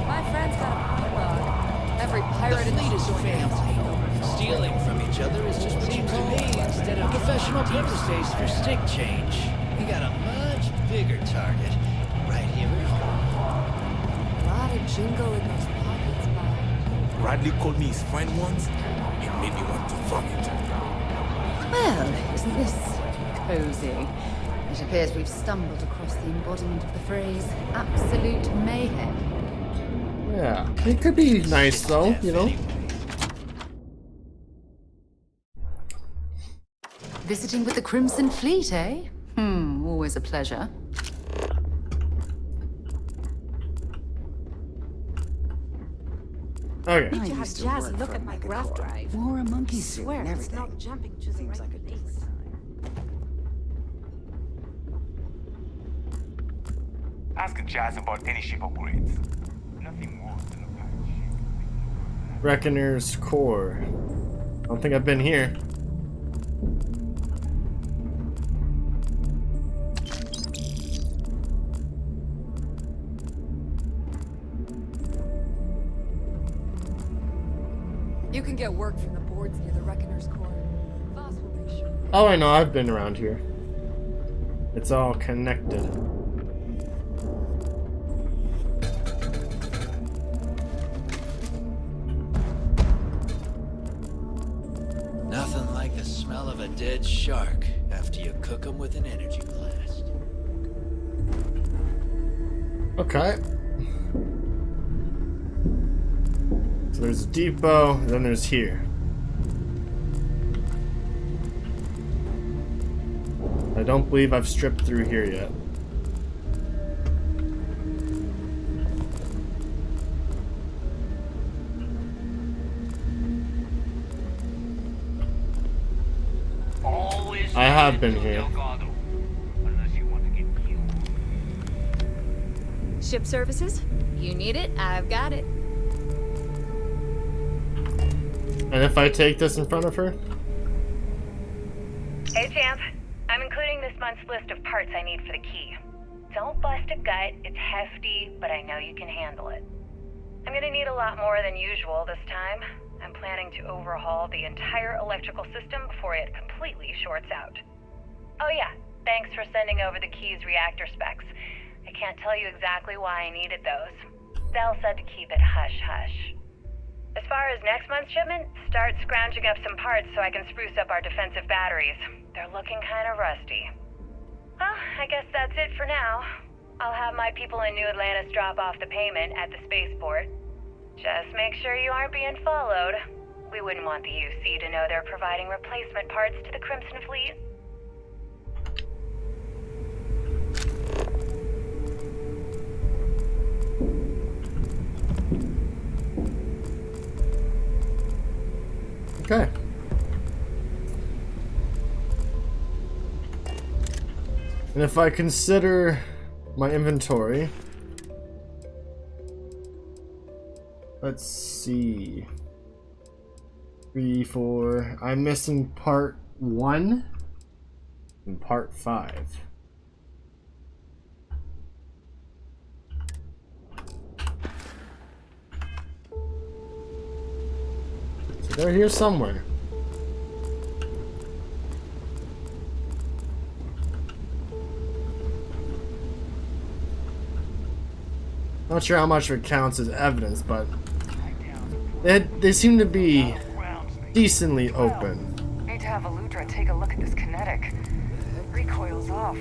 My friend's got a point, Bug. Every pirate The fleet is family. Stealing from each other is just what you call me instead of professional purpose days for stick change. We got a much bigger target right here at home. A lot of jingle in those pockets, Bug. Radley called me his friend once. It made me want to vomit. Well, isn't this cozy? It appears we've stumbled across the embodiment of the phrase absolute mayhem. Yeah, it could be nice though, you know? Visiting with the Crimson Fleet, eh? Always a pleasure. Okay. Need to have Jazzy look at my graph drive. Wore a monkey I suit swear and it's everything. not jumping to the right place. Ask Jazz about any ship upgrades. Nothing more than a patch. Reckoner's Core. I don't think I've been here. You can get work from the boards near the Reckoner's Core. Voss will make sure. Oh, I know, I've been around here. It's all connected. Nothing like the smell of a dead shark after you cook them with an energy blast. Okay. So there's a depot, and then there's here. I don't believe I've stripped through here yet. I have been here. Ship services? You need it, I've got it. And if I take this in front of her? Hey, Champ. I'm including this month's list of parts I need for the key. Don't bust a gut. It's hefty, but I know you can handle it. I'm gonna need a lot more than usual this time. I'm planning to overhaul the entire electrical system before it completely shorts out. Oh yeah, thanks for sending over the Key's reactor specs. I can't tell you exactly why I needed those. Dell said to keep it hush-hush. As far as next month's shipment, start scrounging up some parts so I can spruce up our defensive batteries. They're looking kind of rusty. Well, I guess that's it for now. I'll have my people in New Atlantis drop off the payment at the spaceport. Just make sure you aren't being followed. We wouldn't want the UC to know they're providing replacement parts to the Crimson Fleet. Okay. And if I consider my inventory, let's see. 3, 4. I'm missing part 1 and part 5. So they're here somewhere. Not sure how much of it counts as evidence, but they seem to be decently open. Need to have Aludra take a look at this kinetic. Recoil's off.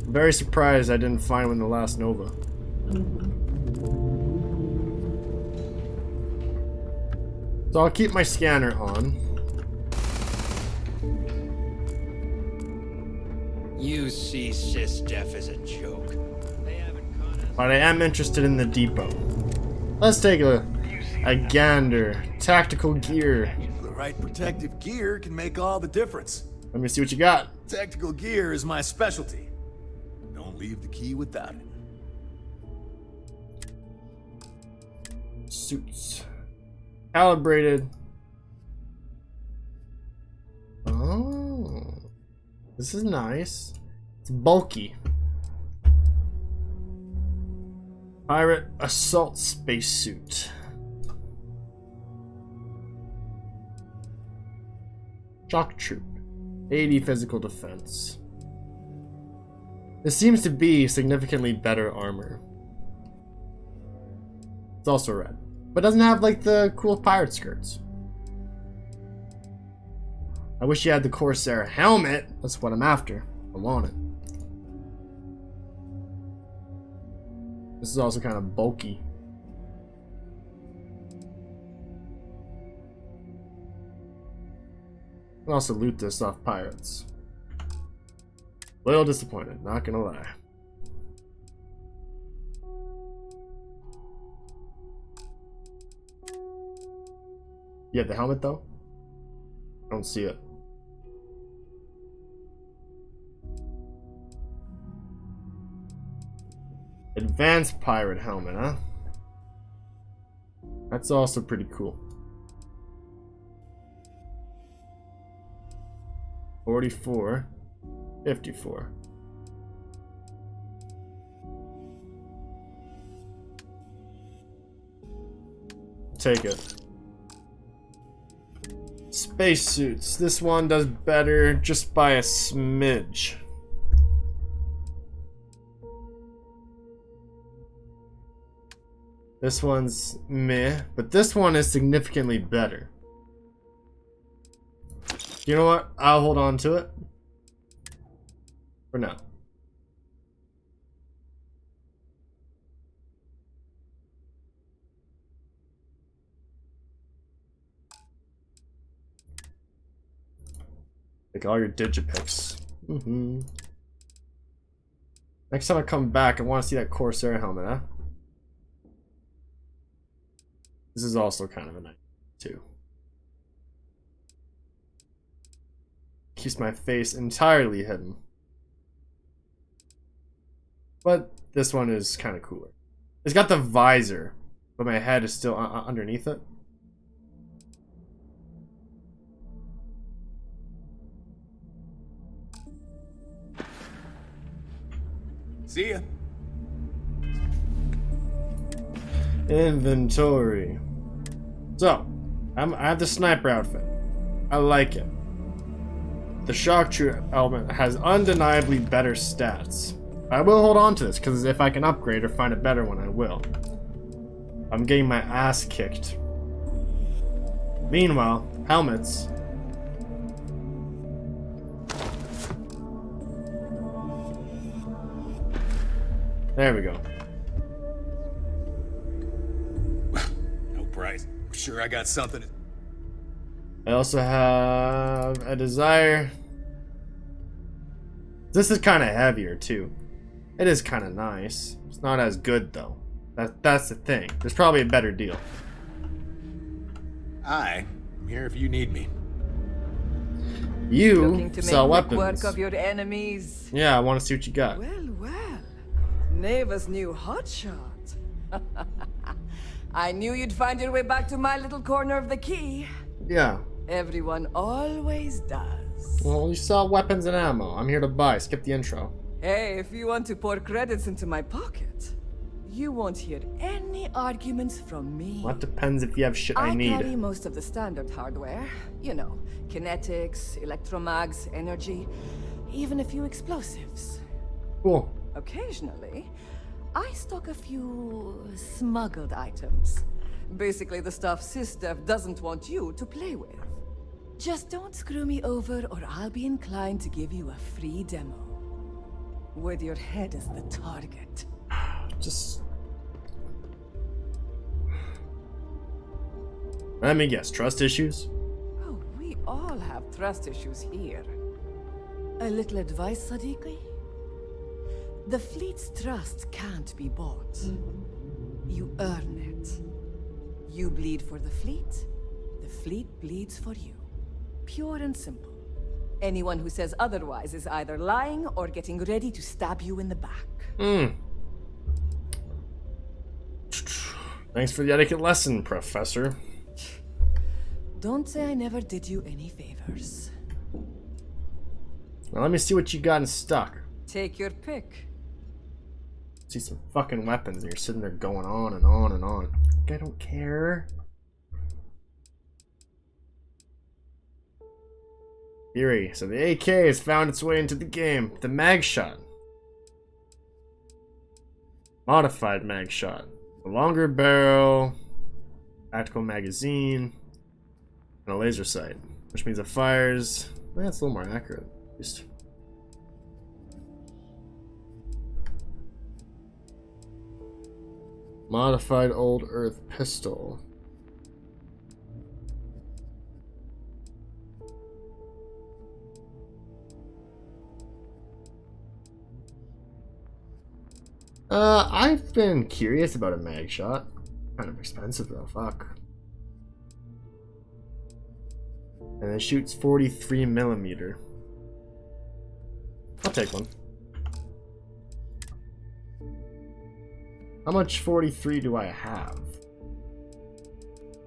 I'm very surprised I didn't find one in the last Nova. So I'll keep my scanner on. You see SysDef as a joke. But I am interested in the depot. Let's take a gander. Tactical gear. The right protective gear can make all the difference. Let me see what you got. Tactical gear is my specialty. Don't leave the key without it. Suits. Calibrated. Oh. This is nice. It's bulky. Pirate assault spacesuit. Shock troop. 80 physical defense. This seems to be significantly better armor. It's also red. But doesn't have like the cool pirate skirts. I wish you had the Corsair helmet. That's what I'm after. I want it. This is also kind of bulky. I'll also loot this off pirates. Little disappointed, not gonna lie. You have the helmet though? I don't see it. Advanced pirate helmet, huh? That's also pretty cool. 44, 54. Take it. Spacesuits. This one does better just by a smidge. This one's meh, but this one is significantly better. You know what? I'll hold on to it for now. Like all your digipicks. Next time I come back, I want to see that Corsair helmet, huh? This is also kind of a nice too. Keeps my face entirely hidden. But this one is kind of cooler. It's got the visor, but my head is still underneath it. See ya. Inventory. So, I have the sniper outfit. I like it. The shock troop element has undeniably better stats. I will hold on to this, because if I can upgrade or find a better one, I will. I'm getting my ass kicked. Meanwhile, helmets. There we go. No price. I'm sure I got something. I also have a desire. This is kind of heavier too. It is kind of nice. It's not as good though. That's the thing. There's probably a better deal. I'm here if you need me. You Looking to sell make quick weapons. work of your enemies. Yeah, I want to see what you got. Well. Neva's new hotshot. I knew you'd find your way back to my little corner of the key. Yeah. Everyone always does. Well, you sell weapons and ammo. I'm here to buy. Skip the intro. Hey, if you want to pour credits into my pocket, you won't hear any arguments from me. Well, that depends if you have shit I need. I carry most of the standard hardware. You know, kinetics, electromags, energy, even a few explosives. Cool. Occasionally, I stock a few smuggled items. Basically the stuff SysDev doesn't want you to play with. Just don't screw me over or I'll be inclined to give you a free demo. With your head as the target. Just... Let me guess, trust issues? Oh, we all have trust issues here. A little advice, Sadiqi? The fleet's trust can't be bought. You earn it. You bleed for the fleet bleeds for you. Pure and simple. Anyone who says otherwise is either lying or getting ready to stab you in the back. Thanks for the etiquette lesson, Professor. Don't say I never did you any favors. Now let me see what you got in stock. Take your pick. See some fucking weapons and you're sitting there going on and on and on. I don't care. Theory. So the AK has found its way into the game. The mag shot. Modified mag shot. A longer barrel. Tactical magazine. And a laser sight. Which means it fires. That's a little more accurate. At least. Modified Old Earth pistol. I've been curious about a mag shot. Kind of expensive though, fuck. And it shoots 43mm. I'll take one. How much 43 do I have?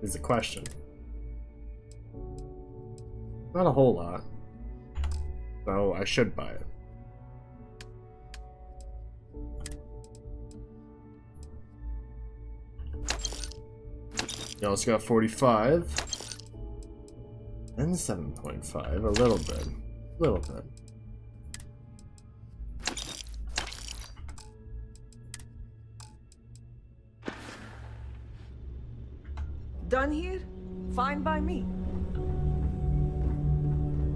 Is the question. Not a whole lot. So I should buy it. You also got 45. And 7.5. A little bit. A little bit. Done here? Fine by me.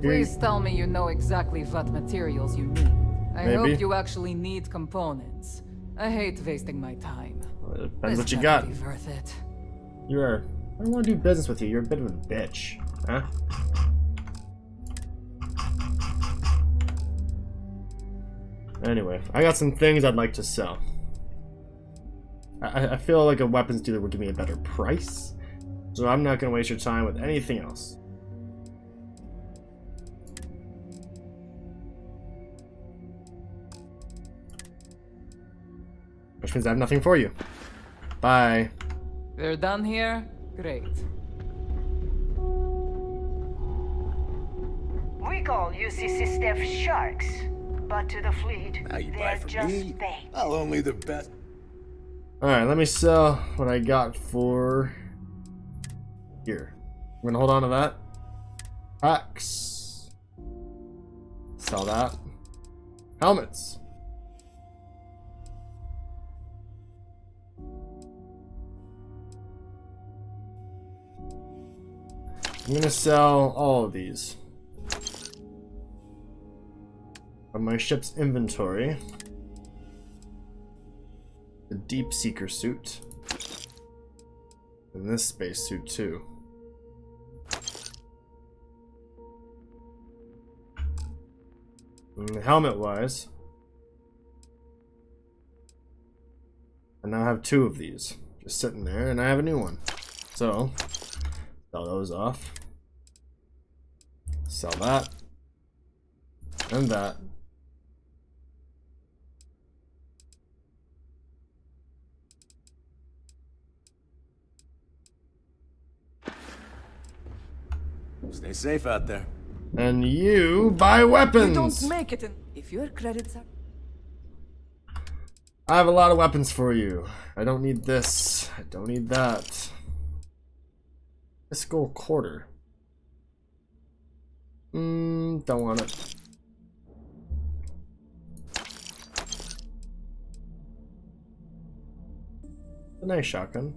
Please tell me you know exactly what materials you need. I Maybe. hope you actually need components. I hate wasting my time. Well, it depends what This you better got. be worth it. You are. I don't want to do business with you. You're a bit of a bitch. Huh? Anyway, I got some things I'd like to sell. I feel like a weapons dealer would give me a better price. So I'm not going to waste your time with anything else. Which means I have nothing for you. Bye. We're done here? Great. We call UCC staff sharks, but to the fleet, Now you buy they're from just me. bait. I'll only the best. Alright, let me sell what I got for here. I'm gonna hold on to that. Axe. Sell that. Helmets. I'm gonna sell all of these. From my ship's inventory. The Deep Seeker suit. And this space suit too. And helmet wise, I now have 2 of these just sitting there, and I have a new one. So, sell those off. Sell that. And that. Stay safe out there. And you buy weapons! You don't make it in. If your credits are... I have a lot of weapons for you. I don't need this. I don't need that. Fiscal quarter. Don't want it. A nice shotgun.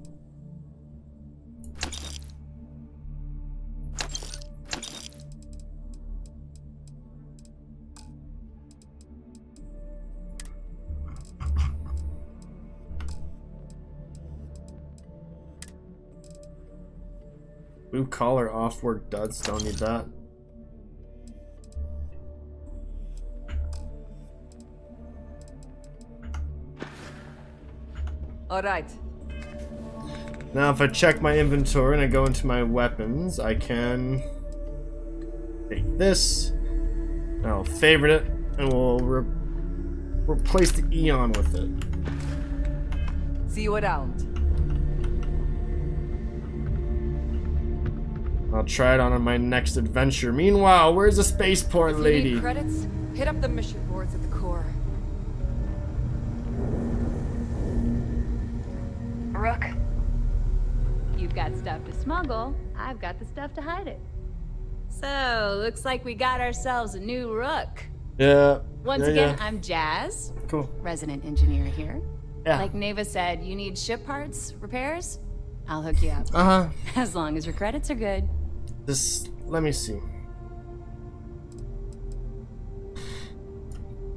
Blue collar off work duds, don't need that. Alright. Now if I check my inventory and I go into my weapons, I can take this, and I'll favorite it, and we'll replace the Eon with it. See you around. I'll try it on my next adventure. Meanwhile, where's the spaceport If you lady? need credits, hit up the mission boards at the core. Rook, You've got stuff to smuggle. I've got the stuff to hide it. So, looks like we got ourselves a new rook. Yeah. Once yeah, again, yeah. I'm Jazz. Cool. Resident engineer here. Yeah. Like Neva said, you need ship parts, repairs? I'll hook you up. Uh-huh. As long as your credits are good. Just let me see.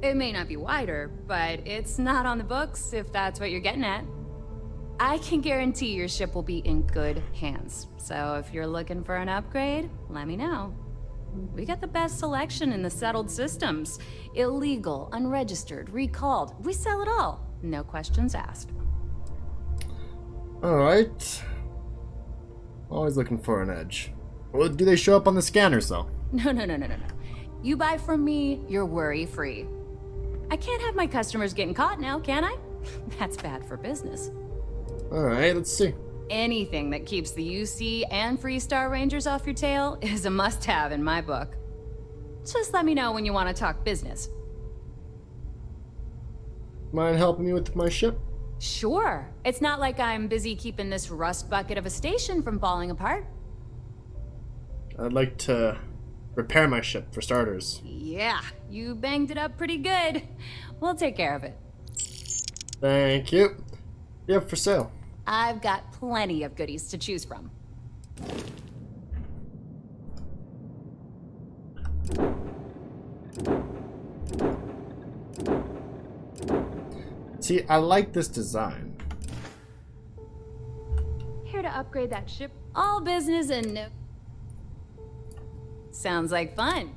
It may not be wider, but it's not on the books if that's what you're getting at. I can guarantee your ship will be in good hands. So if you're looking for an upgrade, let me know. We got the best selection in the settled systems. Illegal, unregistered, recalled. We sell it all. No questions asked. Alright. Always looking for an edge. Well, do they show up on the scanners though? No. You buy from me, you're worry-free. I can't have my customers getting caught now, can I? That's bad for business. Alright, let's see. Anything that keeps the UC and Freestar Rangers off your tail is a must-have in my book. Just let me know when you want to talk business. Mind helping me with my ship? Sure. It's not like I'm busy keeping this rust bucket of a station from falling apart. I'd like to repair my ship, for starters. Yeah, you banged it up pretty good. We'll take care of it. Thank you. You have for sale. I've got plenty of goodies to choose from. See, I like this design. Here to upgrade that ship. All business and no... Sounds like fun.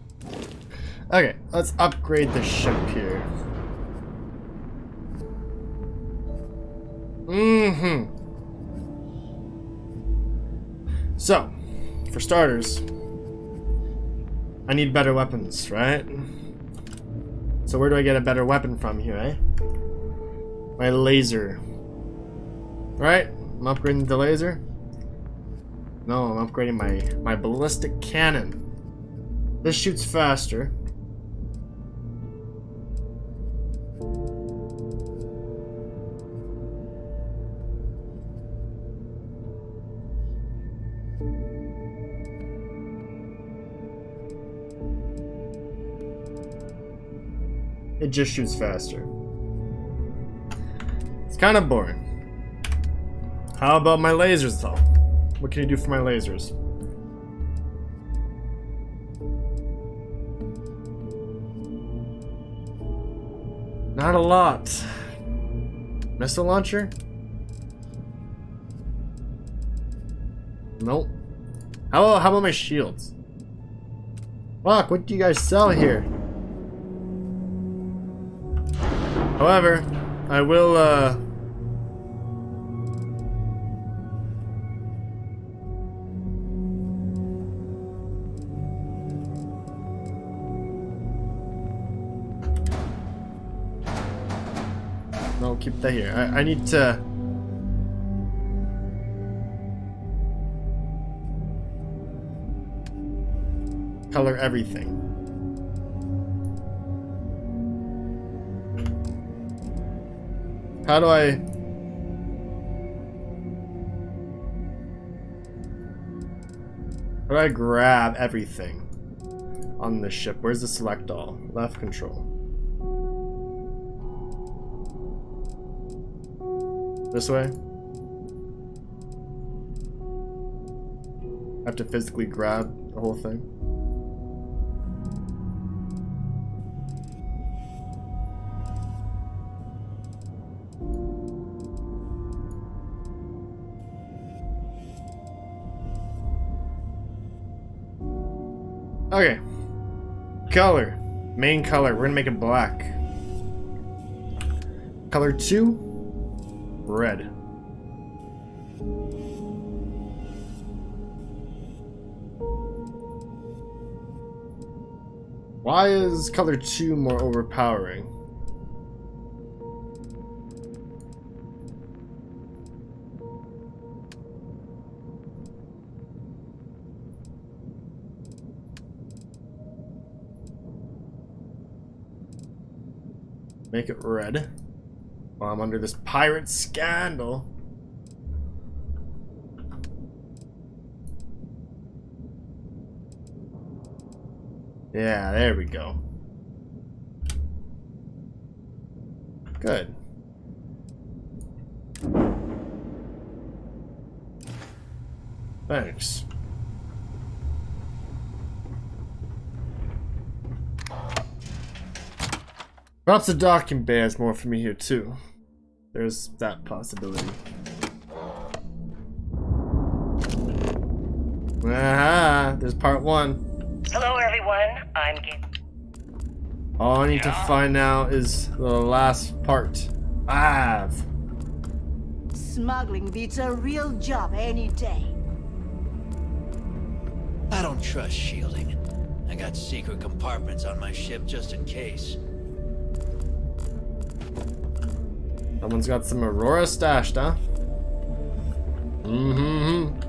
Okay, let's upgrade the ship here. So, for starters, I need better weapons, right? So where do I get a better weapon from here, eh? my laser. Right? I'm upgrading the laser? No, I'm upgrading my ballistic cannon. This shoots faster. It just shoots faster. It's kind of boring. How about my lasers though? What can you do for my lasers? Not a lot. Missile launcher? Nope. How about my shields? Fuck, what do you guys sell here? However, I will no, keep that here. I need to color everything. How do I... How do I grab everything on the ship? Where's the select all? Left control. This way? I have to physically grab the whole thing. Okay. Color. Main color. We're gonna make it black. Color 2. Red. Why is color 2 more overpowering? Make it red. While I'm under this pirate scandal. Yeah, there we go. Good. Thanks. Perhaps the docking bay has more for me here too. There's that possibility. Aha! There's part 1. Hello, everyone. I'm Gin. All I need to find out is the last part. Smuggling beats a real job any day. I don't trust shielding. I got secret compartments on my ship just in case. Someone's got some Aurora stashed, huh? Mm-hmm.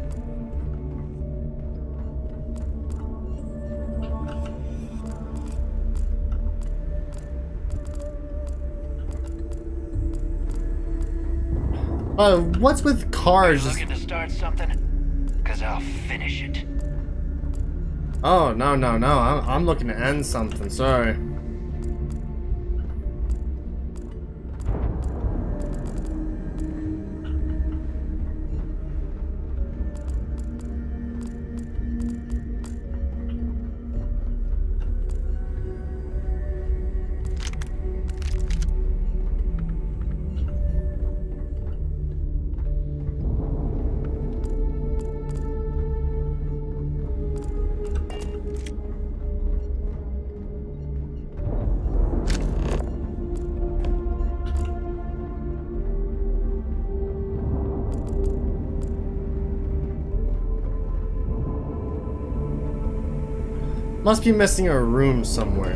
What's with cars? Are you looking to start something? 'Cause I'll finish it. Oh, no. I'm looking to end something. Sorry. Must be missing a room somewhere.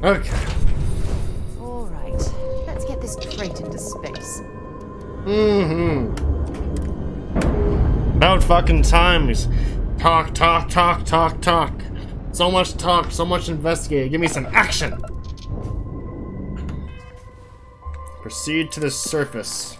Okay. this crate into space. About fucking times. Talk, talk, talk, talk, talk. So much talk, so much investigate. Give me some action. Proceed to the surface.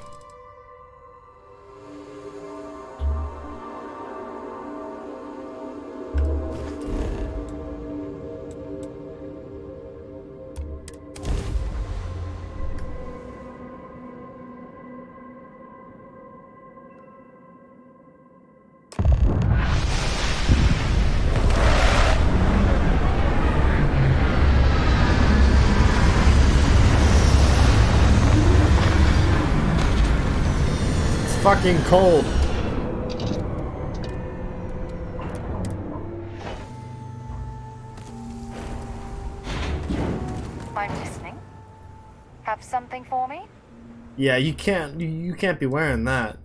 Fucking cold. I'm listening. Have something for me? Yeah, you can't be wearing that.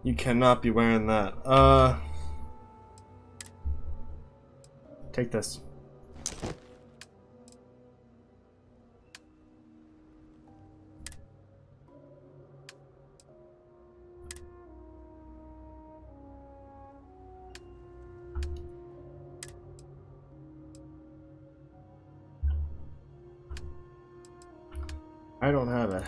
You cannot be wearing that. Take this. I don't have it.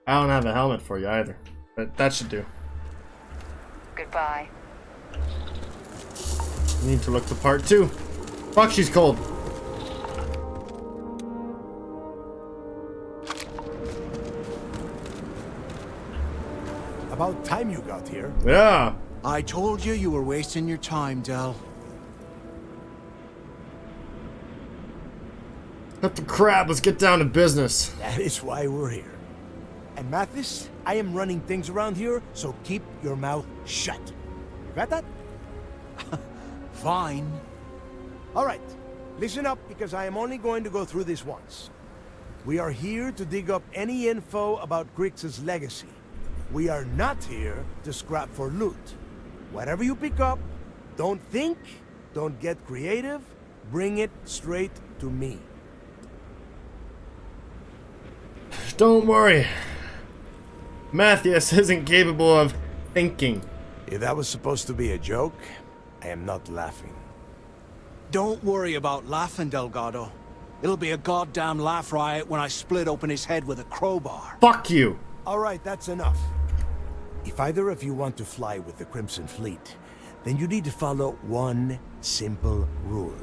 I don't have a helmet for you either, but that should do. Goodbye. Need to look the part too. Fuck, she's cold. About time you got here. Yeah. I told you you were wasting your time, Del. Cut the crap, let's get down to business. That is why we're here. And Mathis, I am running things around here, so keep your mouth shut. Got that? Fine. All right, listen up, because I am only going to go through this once. We are here to dig up any info about Grix's legacy. We are not here to scrap for loot. Whatever you pick up, don't think, don't get creative, bring it straight to me. Don't worry. Matthias isn't capable of thinking. If that was supposed to be a joke, I am not laughing. Don't worry about laughing, Delgado. It'll be a goddamn laugh riot when I split open his head with a crowbar. Fuck you. All right, that's enough. If either of you want to fly with the Crimson Fleet, then you need to follow one simple rule.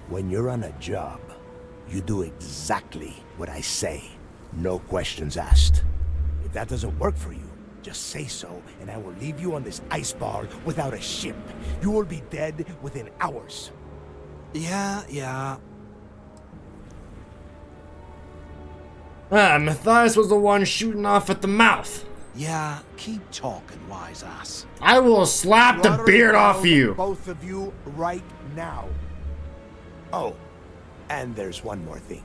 When you're on a job, you do exactly what I say. No questions asked. If that doesn't work for you, just say so, and I will leave you on this ice bar without a ship. You will be dead within hours. Yeah. Matthias was the one shooting off at the mouth. Yeah, keep talking, wise ass. I will slap the beard off you. Both of you right now. Oh, and there's one more thing.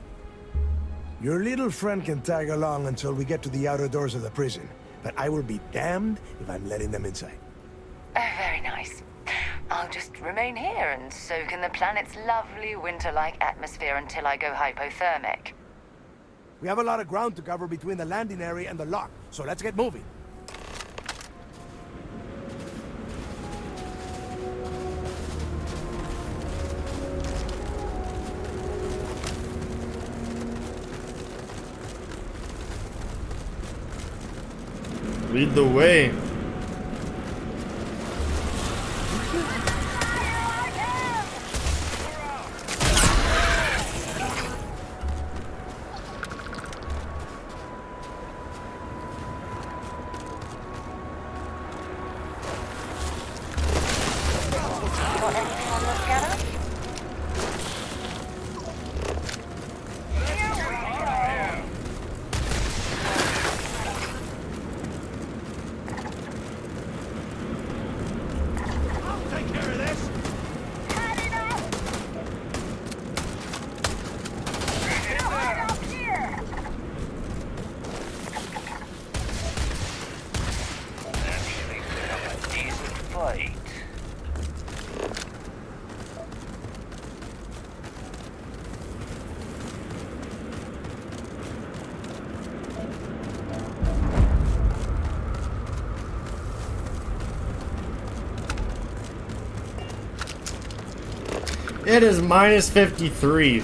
Your little friend can tag along until we get to the outer doors of the prison, but I will be damned if I'm letting them inside. Oh, very nice. I'll just remain here and soak in the planet's lovely winter-like atmosphere until I go hypothermic. We have a lot of ground to cover between the landing area and the lock, so let's get moving. Lead the way. Take care. It is minus 53.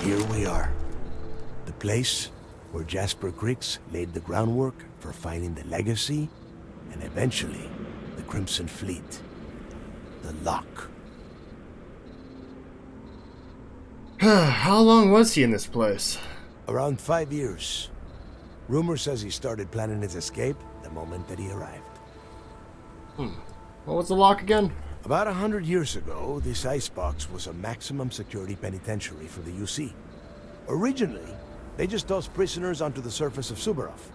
Here we are. The place where Jasper Griggs laid the groundwork for finding the legacy and eventually the Crimson Fleet. The Lock. How long was he in this place? Around 5 years. Rumor says he started planning his escape the moment that he arrived. What was the lock again? About 100 years ago, this icebox was a maximum security penitentiary for the UC. Originally, they just tossed prisoners onto the surface of Subarov.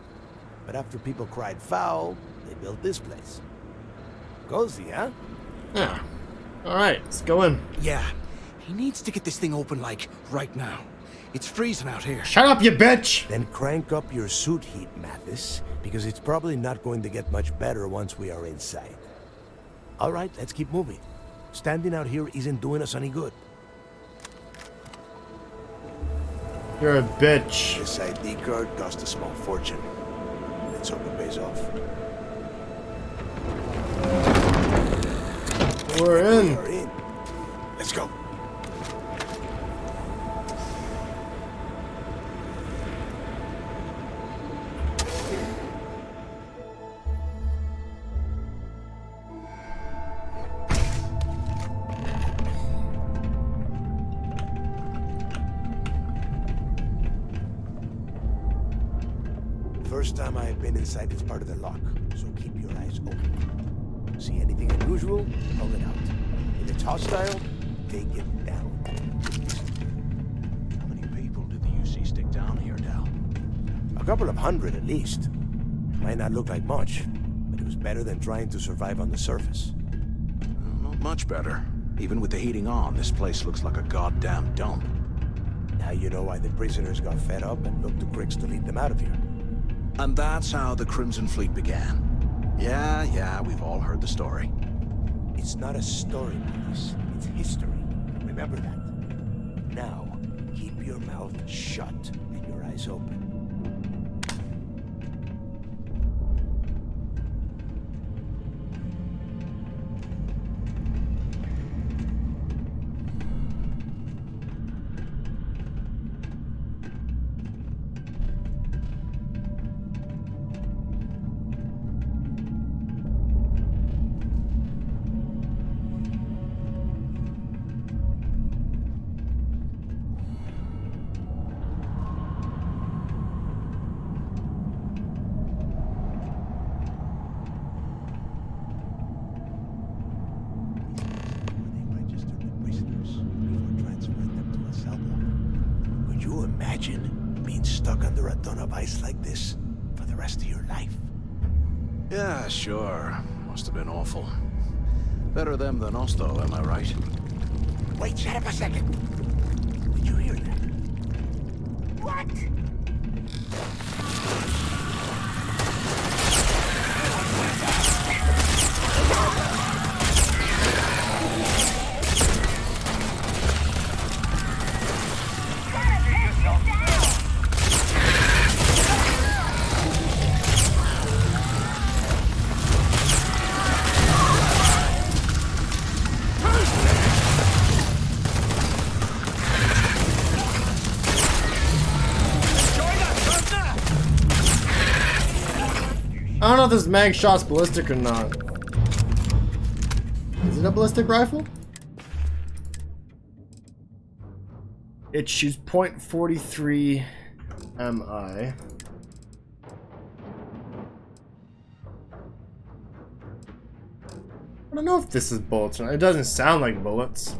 But after people cried foul, they built this place. Cozy, huh? Yeah. Alright, let's go in. Yeah. He needs to get this thing open, like, right now. It's freezing out here. Shut up, you bitch! Then crank up your suit heat, Mathis, because it's probably not going to get much better once we are inside. Alright, let's keep moving. Standing out here isn't doing us any good. You're a bitch. This ID card cost a small fortune. Let's hope it pays off. We're in. We're in. Let's go. First time I have been inside this part of the lock, so keep your eyes open. See anything unusual, call it out. If it's hostile, take it down. How many people did the UC stick down here, Dal? A couple of hundred at least. Might not look like much, but it was better than trying to survive on the surface. Not much better. Even with the heating on, this place looks like a goddamn dump. Now you know why the prisoners got fed up and looked to Griggs to lead them out of here. And that's how the Crimson Fleet began. Yeah, we've all heard the story. It's not a story, Mathis. It's history. Remember that. Now, keep your mouth shut and your eyes open. Imagine being stuck under a ton of ice like this for the rest of your life. Yeah, sure. Must have been awful. Better them than us, though, am I right? Wait, shut up a second. Did you hear that? What? I don't know if this mag shot's ballistic or not. Is it a ballistic rifle? It shoots .43 MI. I don't know if this is bullets or not. It doesn't sound like bullets.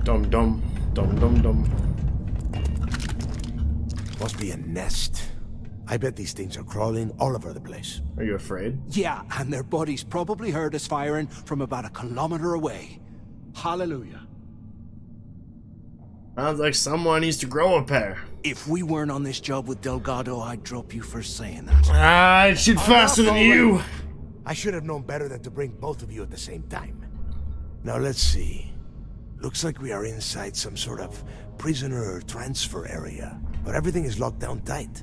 Dum dum, dum dum dum. Must be a nest. I bet these things are crawling all over the place. Are you afraid? Yeah, and their buddies probably heard us firing from about 1 kilometer away. Hallelujah. Sounds like someone needs to grow a pair. If we weren't on this job with Delgado, I'd drop you for saying that. I'd shoot faster than you. I should have known better than to bring both of you at the same time. Now let's see. Looks like we are inside some sort of prisoner transfer area, but everything is locked down tight.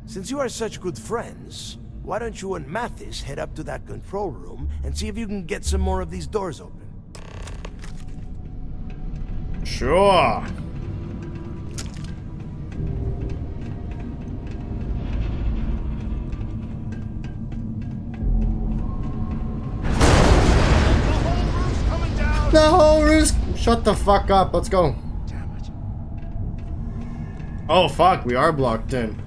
Since you are such good friends, why don't you and Mathis head up to that control room and see if you can get some more of these doors open? Sure. The whole roof's... Shut the fuck up. Let's go. Damn it. Oh fuck, we are blocked in.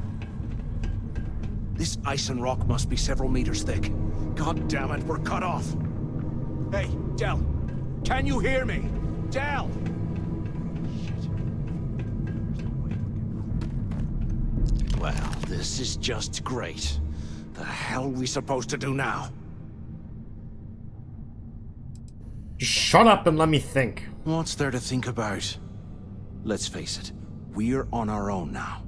This ice and rock must be several meters thick. God damn it, we're cut off. Hey, Del. Can you hear me? Del! Well, this is just great. The hell are we supposed to do now? Just shut up and let me think. What's there to think about? Let's face it, we're on our own now.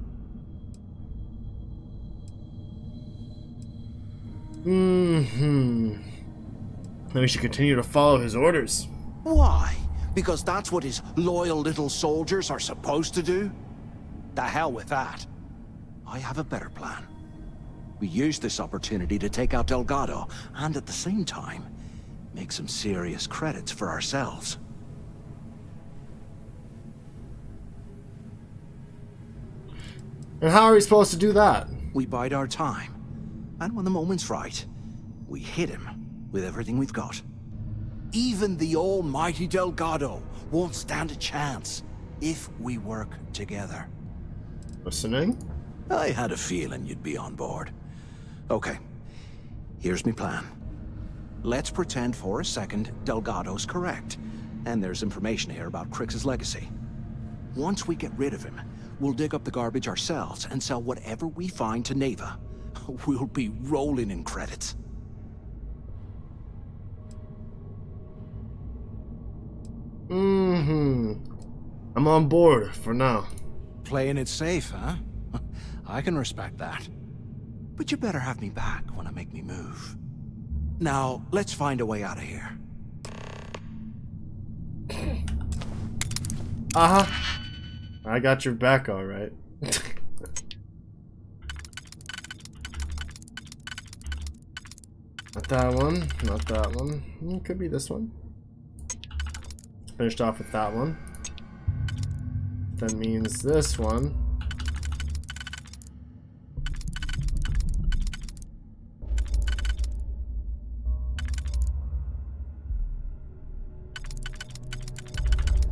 Then we should continue to follow his orders. Why? Because that's what his loyal little soldiers are supposed to do? The hell with that. I have a better plan. We use this opportunity to take out Delgado, and at the same time, make some serious credits for ourselves. And how are we supposed to do that? We bide our time. And when the moment's right, we hit him with everything we've got. Even the almighty Delgado won't stand a chance if we work together. Listening? I had a feeling you'd be on board. Okay, here's my plan. Let's pretend for a second Delgado's correct, and there's information here about Crix's legacy. Once we get rid of him, we'll dig up the garbage ourselves and sell whatever we find to Neva. We'll be rolling in credits. I'm on board for now. Playing it safe, huh? I can respect that. But you better have me back when I make me move. Now, let's find a way out of here. I got your back, all right. Not that one. Not that one. Could be this one. Finished off with that one. That means this one.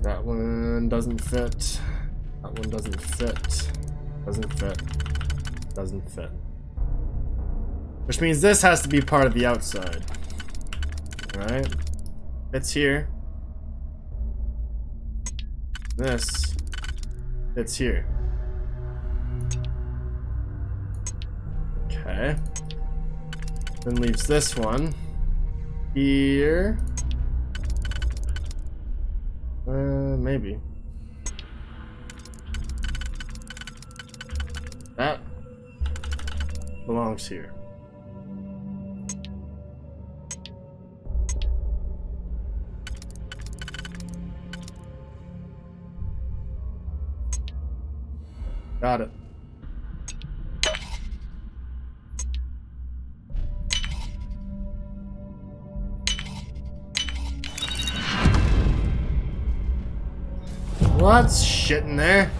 That one doesn't fit. That one doesn't fit. Doesn't fit. Doesn't fit. Which means this has to be part of the outside. Alright. It's here. This. It's here. Okay. Then leaves this one here. Maybe. That belongs here. Got it. What's shit in there?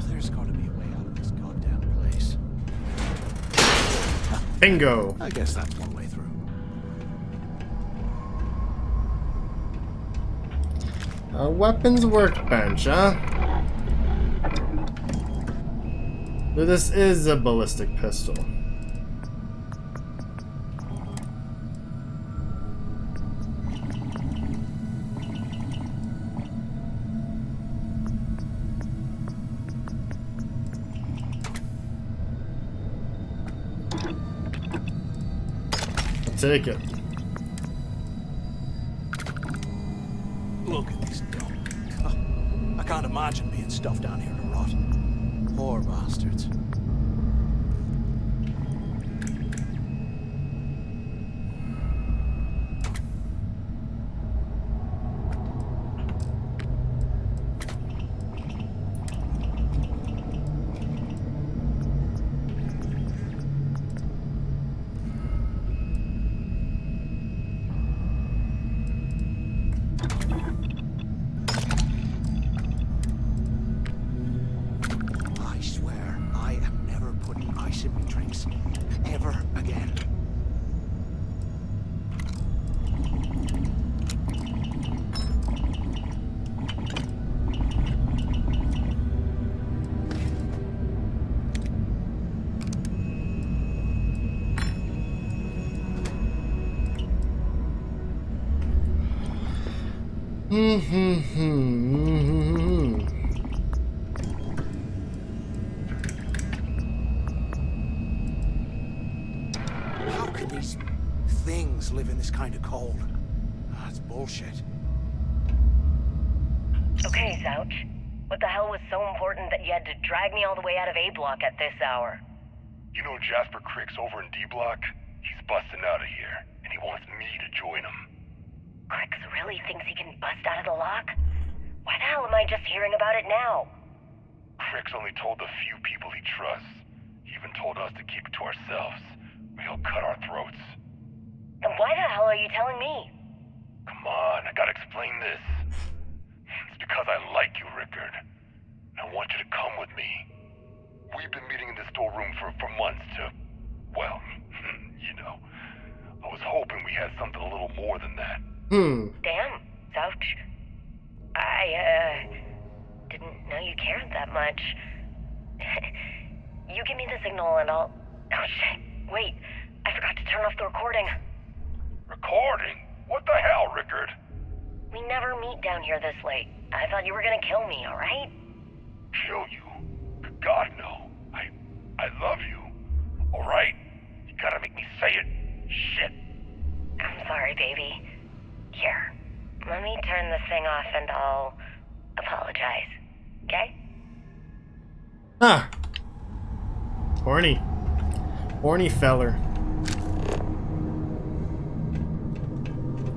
There's got to be a way out of this goddamn place. Bingo. I guess that's one way through. A weapons workbench, huh? So this is a ballistic pistol. I'll take it. Look at this dump. I can't imagine being stuffed down here to rot. Poor bastards. I swear, I am never putting ice in my drinks. Ever again. How can these things live in this kind of cold? That's bullshit. Okay, Zouch. What the hell was so important that you had to drag me all the way out of A Block at this hour? You know Jasper Crick's over in D Block? He's busting out of here, and he wants me to join him. Crix really thinks he can bust out of the lock? Why the hell am I just hearing about it now? Crick's only told the few people he trusts. He even told us to keep it to ourselves, or he'll cut our throats. Then why the hell are you telling me? Come on, I gotta explain this. It's because I like you, Rickard. And I want you to come with me. We've been meeting in this storeroom for months to, well, you know. I was hoping we had something a little more than that. Damn, Zouch. I, didn't know you cared that much. You give me the signal and I'll... Oh, shit. Wait, I forgot to turn off the recording. Recording? What the hell, Rickard? We never meet down here this late. I thought you were gonna kill me, alright? Kill you? God, no. I love you. Alright? You gotta make me say it. Shit. I'm sorry, baby. Here, let me turn this thing off and I'll apologize. Okay? Ah. Horny. Horny feller.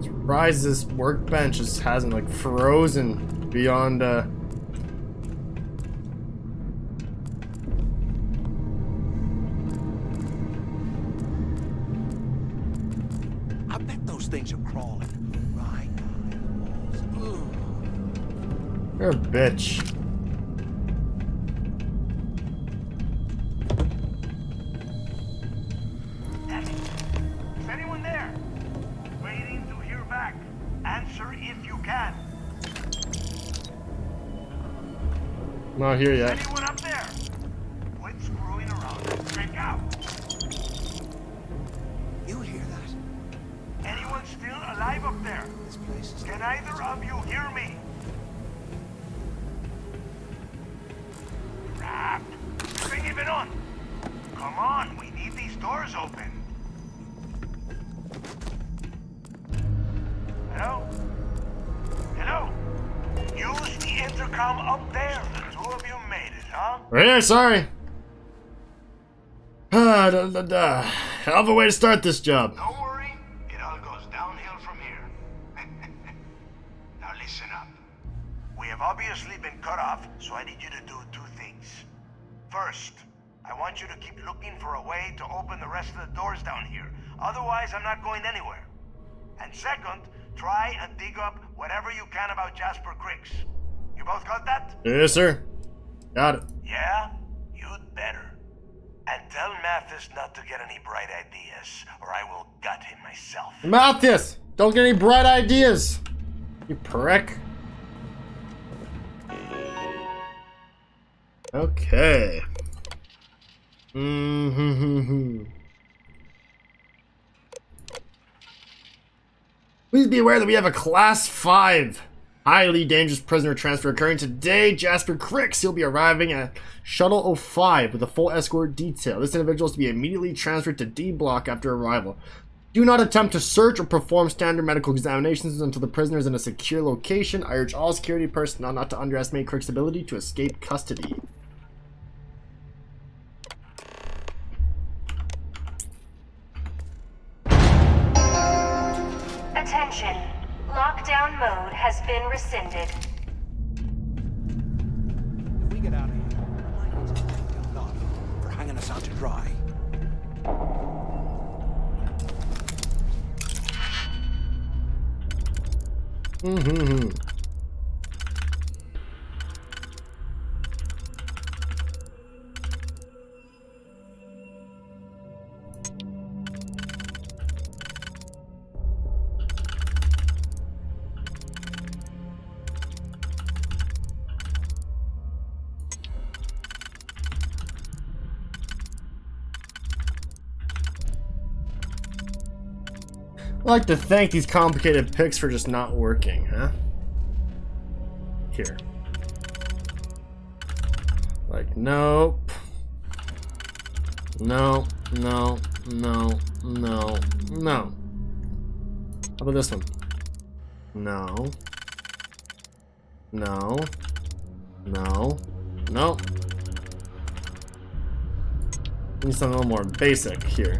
Surprised this workbench just hasn't like frozen beyond I bet those things are crawling right behind the walls. Ugh. You're a bitch. Not here yet. Anyone up there? Quit screwing around and check out. You hear that? Anyone still alive up there? This place is... Can either of you hear me? Crap. This thing even on. Come on, we need these doors open. Hello? Hello? Use the intercom up there. The two of you made it, huh? Right here, sorry. Hell of a way to start this job. Don't worry, it all goes downhill from here. Now listen up. We have obviously been cut off, so I need you to do two things. First, I want you to keep looking for a way to open the rest of the doors down here. Otherwise, I'm not going anywhere. And second, try and dig up whatever you can about Jasper Cricks. You both got that? Yes, sir. Got it. Yeah? You'd better. And tell Mathis not to get any bright ideas, or I will gut him myself. Mathis! Don't get any bright ideas! You prick. Okay. Please be aware that we have a Class 5 highly dangerous prisoner transfer occurring today. Jasper Cricks. He'll be arriving at Shuttle 05 with a full escort detail. This individual is to be immediately transferred to D Block after arrival. Do not attempt to search or perform standard medical examinations until the prisoner is in a secure location. I urge all security personnel not to underestimate Crick's ability to escape custody. Attention. Lockdown mode has been rescinded. If we get out of here, I need to thank Delgado for hanging us out to dry. I like to thank these complicated picks for just not working, huh? Here. Like, nope. No, no, no, no, no. How about this one? No. No. No. No. Need something a little more basic here.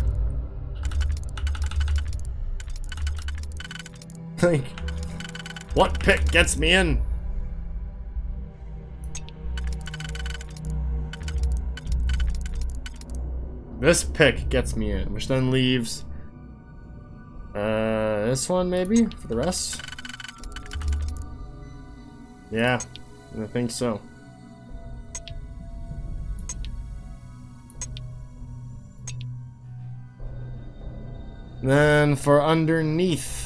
Like, what pick gets me in? This pick gets me in, which then leaves this one maybe for the rest. Yeah, I think so. Then for underneath.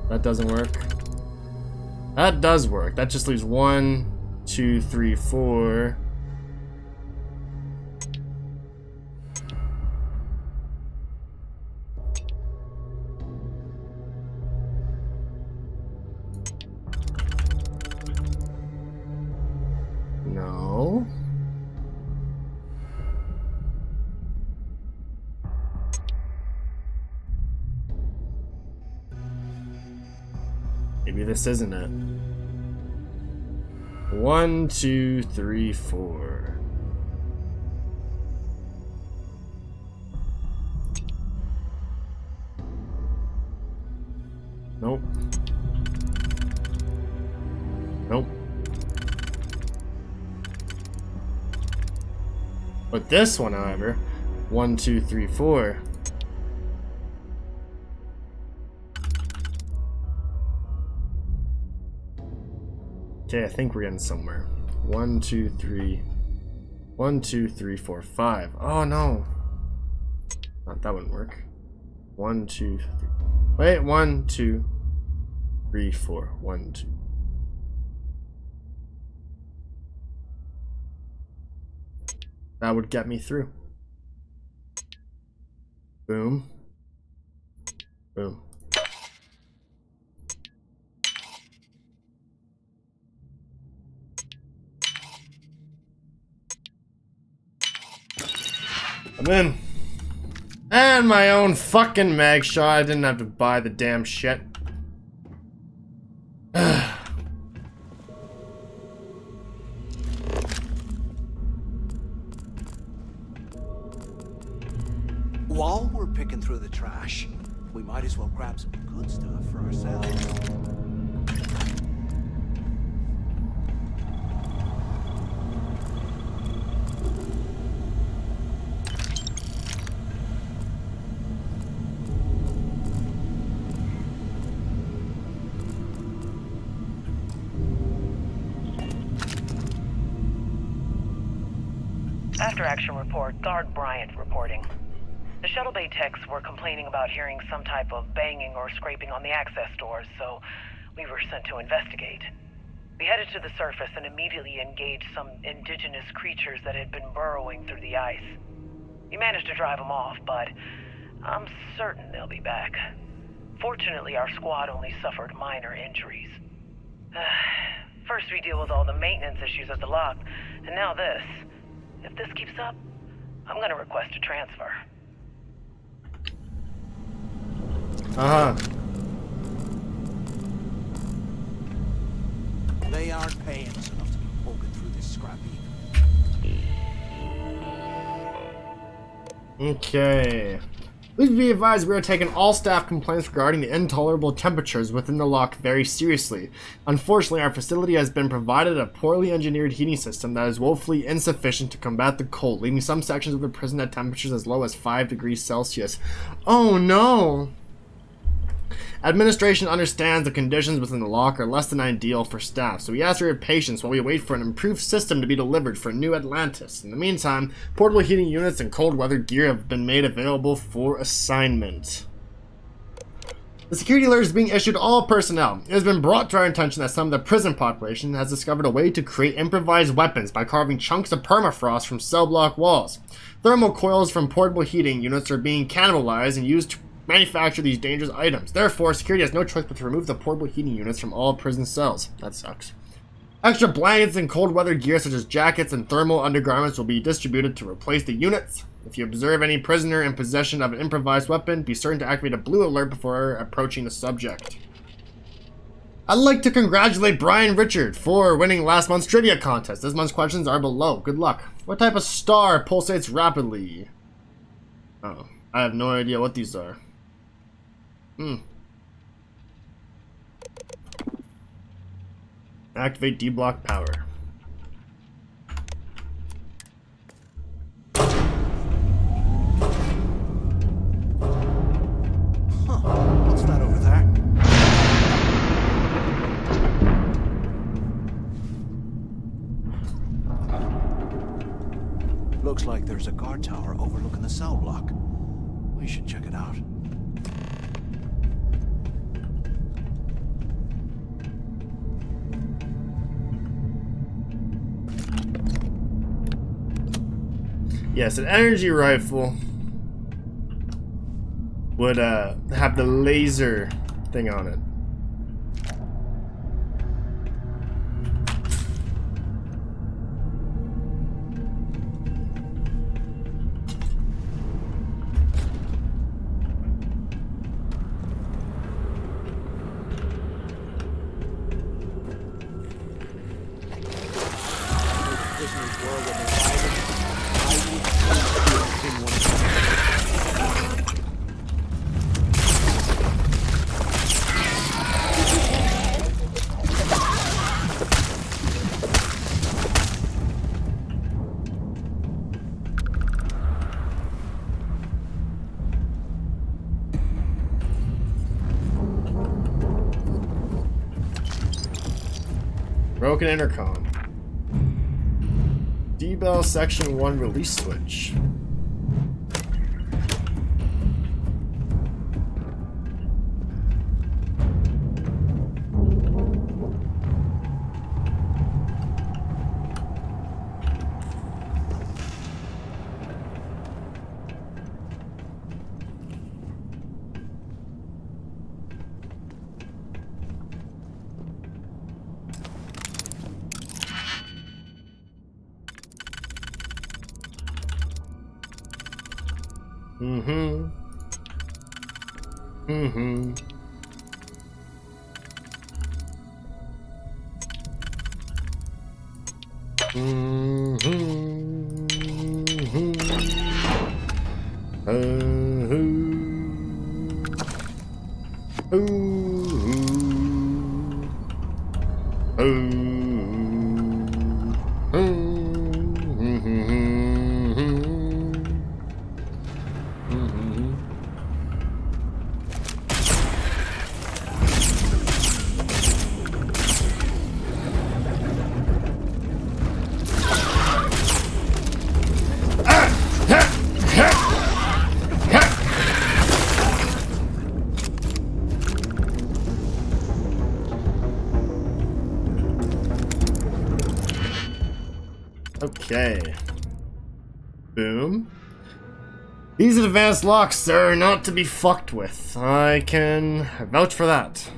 That doesn't work. That does work. That just leaves 1, 2, 3, 4. No. Maybe this isn't it. 1, 2, 3, 4. Nope. Nope. But this one, however, 1, 2, 3, 4. Okay, I think we're getting somewhere. 1, 2, 3. 1, 2, 3, 4, 5. Oh no. That wouldn't work. 1, 2, 3. Wait, 1, 2, 3, 4. 1, 2. That would get me through. Boom. Boom. I'm in. And my own fucking mag shot. I didn't have to buy the damn shit. While we're picking through the trash, we might as well grab some good stuff for ourselves. After action report, Guard Bryant reporting. The shuttle bay techs were complaining about hearing some type of banging or scraping on the access doors, so we were sent to investigate. We headed to the surface and immediately engaged some indigenous creatures that had been burrowing through the ice. We managed to drive them off, but I'm certain they'll be back. Fortunately, our squad only suffered minor injuries. First we deal with all the maintenance issues at the lock, and now this. If this keeps up, I'm gonna request a transfer. They aren't paying us enough to be poking through this scrap heap. Okay. Please be advised we are taking all staff complaints regarding the intolerable temperatures within the lock very seriously. Unfortunately, our facility has been provided a poorly engineered heating system that is woefully insufficient to combat the cold, leaving some sections of the prison at temperatures as low as 5 degrees Celsius. Oh no! Administration understands the conditions within the lock are less than ideal for staff, so we ask for your patience while we wait for an improved system to be delivered for New Atlantis. In the meantime, portable heating units and cold weather gear have been made available for assignment. The security alert is being issued to all personnel. It has been brought to our attention that some of the prison population has discovered a way to create improvised weapons by carving chunks of permafrost from cell block walls. Thermal coils from portable heating units are being cannibalized and used to manufacture these dangerous items. Therefore, security has no choice but to remove the portable heating units from all prison cells. That sucks. Extra blankets and cold weather gear such as jackets and thermal undergarments will be distributed to replace the units. If you observe any prisoner in possession of an improvised weapon, be certain to activate a blue alert before approaching the subject. I'd like to congratulate Brian Richard for winning last month's trivia contest. This month's questions are below. Good luck. What type of star pulsates rapidly? Oh, I have no idea what these are. Activate D-block power. What's that over there? Looks like there's a guard tower overlooking the cell block. We should check it out. Yes, an energy rifle would have the laser thing on it. Broken intercom. D-Bell Section 1 release switch. Mm-hmm. Mm-hmm. Okay. Boom. These advanced locks are not to be fucked with. I can vouch for that.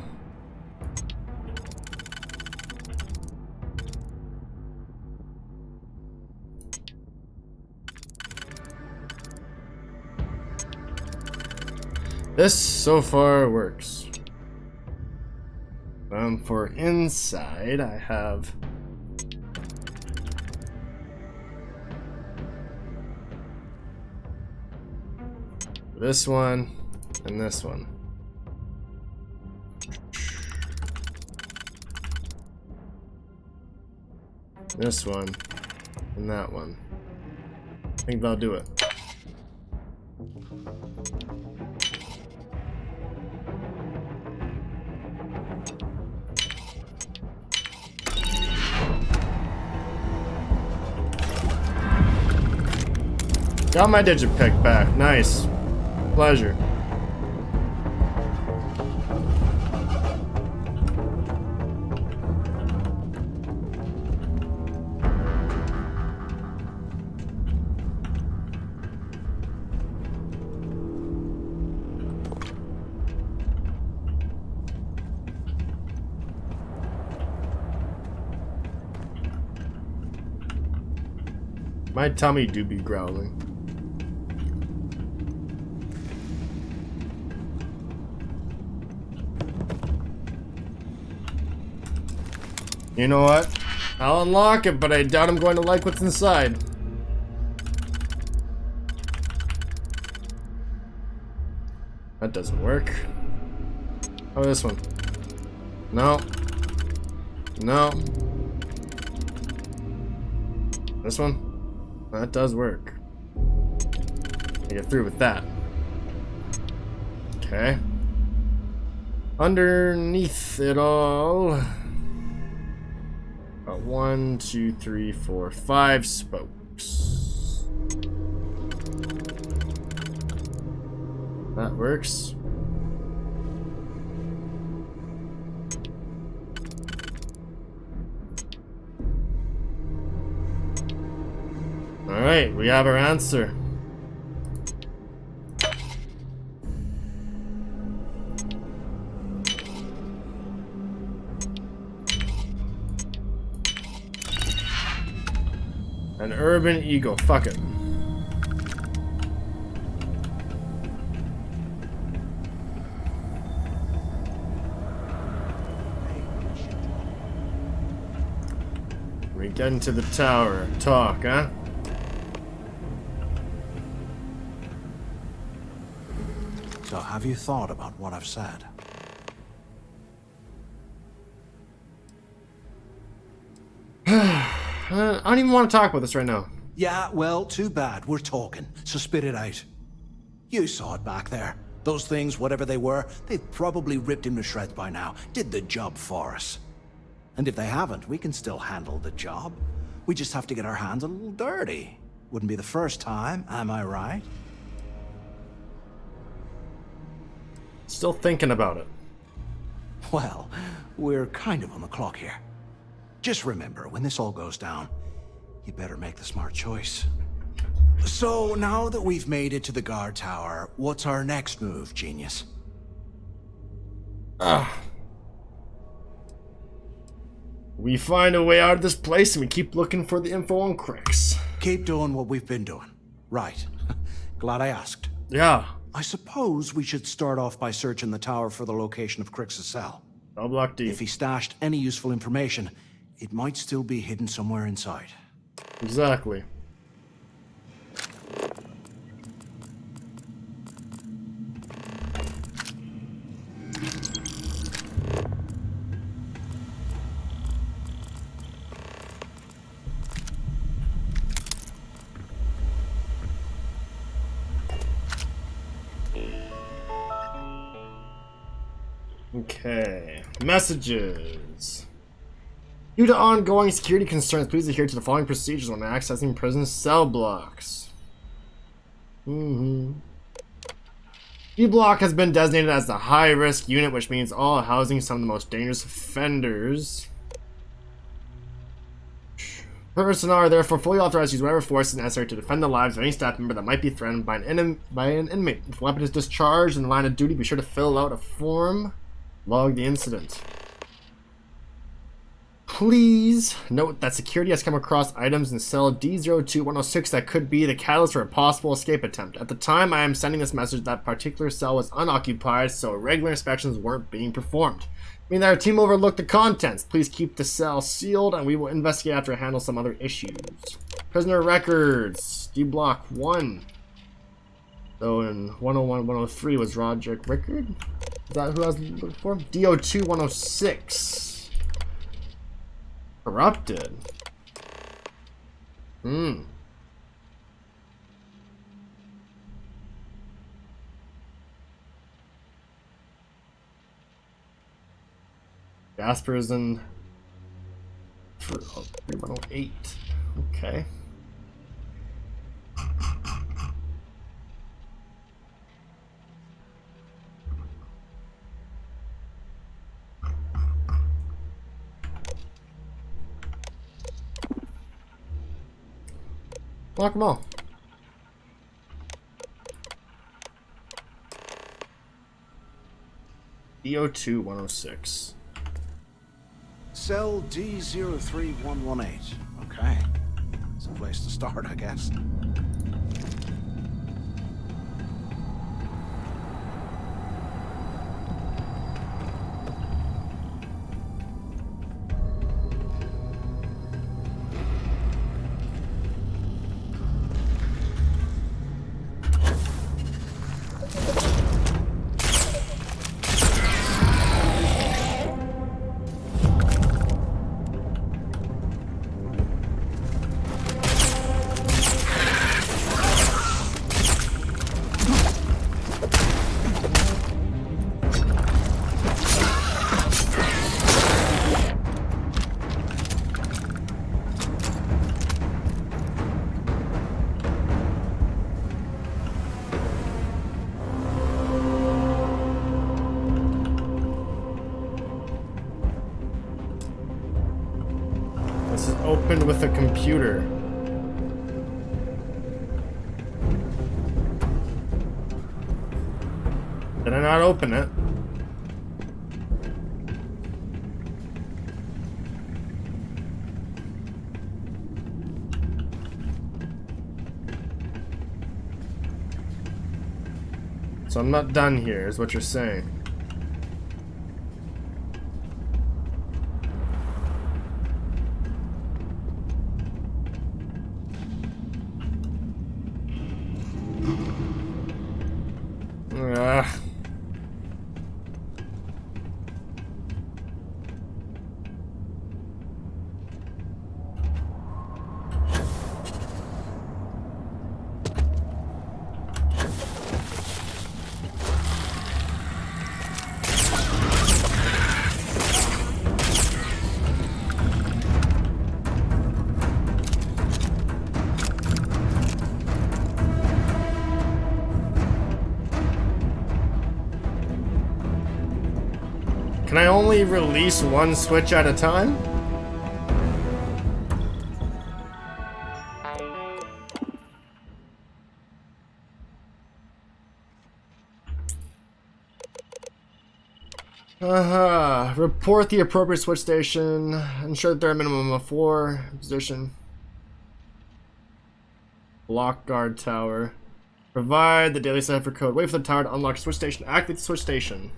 This so far works. For inside, I have this one and this one. This one and that one. I think that'll do it. Got my digit pick back. Nice. Pleasure. My tummy do be growling. You know what? I'll unlock it, but I doubt I'm going to like what's inside. That doesn't work. Oh, this one. No. No. This one? That does work. I get through with that. Okay. Underneath it all... 1, 2, 3, 4, 5 spokes. That works. Alright, we have our answer. An urban eagle. Fuck it. We get into the tower. Talk, huh? So have you thought about what I've said? I don't even want to talk about this right now. Yeah, well, too bad. We're talking, so spit it out. You saw it back there. Those things, whatever they were, they've probably ripped him to shreds by now. Did the job for us. And if they haven't, we can still handle the job. We just have to get our hands a little dirty. Wouldn't be the first time, am I right? Still thinking about it. Well, we're kind of on the clock here. Just remember, when this all goes down, you better make the smart choice. So, now that we've made it to the guard tower, what's our next move, genius? We find a way out of this place and we keep looking for the info on Crix. Keep doing what we've been doing. Right. Glad I asked. Yeah. I suppose we should start off by searching the tower for the location of Crix's cell. I'll block D. If he stashed any useful information, it might still be hidden somewhere inside. Exactly. Okay. Messages. Due to ongoing security concerns, please adhere to the following procedures when accessing prison cell blocks. D block has been designated as the high-risk unit, which means all housing some of the most dangerous offenders. Personnel are therefore fully authorized to use whatever force is necessary to defend the lives of any staff member that might be threatened by an inmate. If a weapon is discharged in the line of duty, be sure to fill out a form. Log the incident. Please note that security has come across items in cell D02106 that could be the catalyst for a possible escape attempt. At the time I am sending this message, that particular cell was unoccupied, so regular inspections weren't being performed. I mean that our team overlooked the contents. Please keep the cell sealed and we will investigate after handle some other issues. Prisoner records. D block 1. So in 101, 103 was Roger Rickard. Is that who I was looking for? DO2 106. Corrupted. Jasper is in 3108. Okay. Lock them all. DO2 106. Cell D03118. Okay. It's a place to start, I guess. This is opened with a computer. Did I not open it? So I'm not done here, is what you're saying. Can I only release one switch at a time? Report the appropriate switch station. Ensure that there are a minimum of 4 position. Block guard tower. Provide the daily cipher code. Wait for the tower to unlock switch station. Activate the switch station.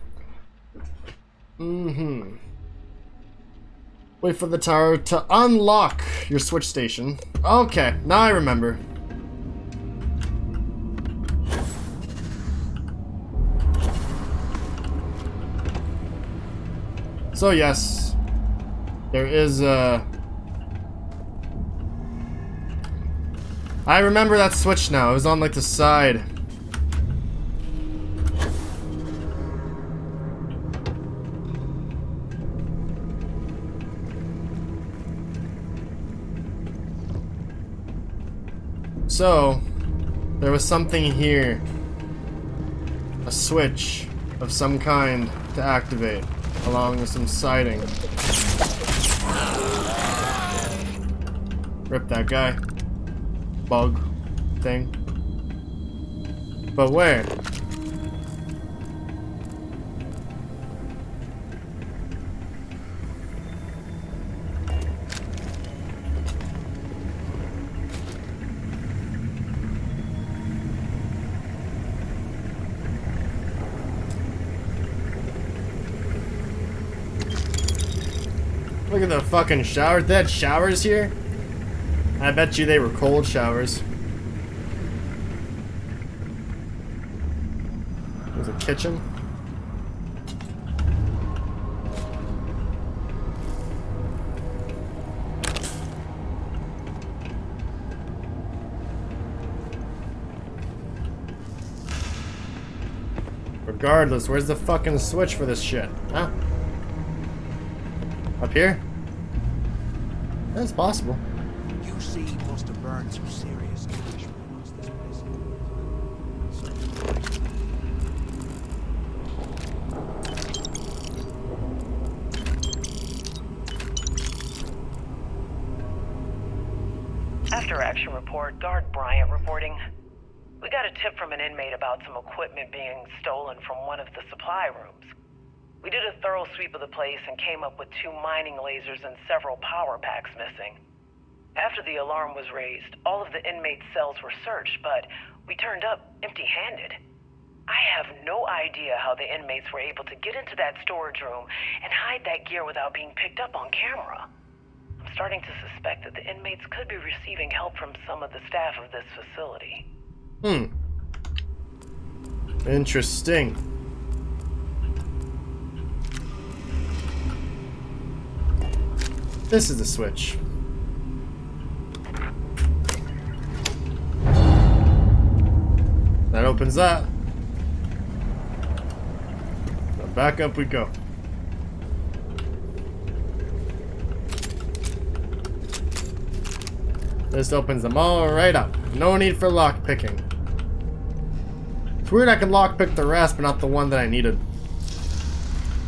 Wait for the tower to unlock your switch station. Okay, now I remember. So yes, there is a... I remember that switch now. It was on like the side. So, there was something here. A switch of some kind to activate, along with some siding. Rip that guy. Bug thing. But where? Look at the fucking showers. They had showers here? I bet you they were cold showers. There's a kitchen. Regardless, where's the fucking switch for this shit? Huh? Up here? That's possible. UC must have burned some serious cash when was this place. After action report, Guard Bryant reporting. We got a tip from an inmate about some equipment being stolen from one of the supply rooms. We did a thorough sweep of the place and came up with 2 mining lasers and several power packs missing. After the alarm was raised, all of the inmates' cells were searched, but we turned up empty-handed. I have no idea how the inmates were able to get into that storage room and hide that gear without being picked up on camera. I'm starting to suspect that the inmates could be receiving help from some of the staff of this facility. Interesting. This is the switch. That opens that. Now back up we go. This opens them all right up. No need for lock picking. It's weird I can lock pick the rest, but not the one that I needed.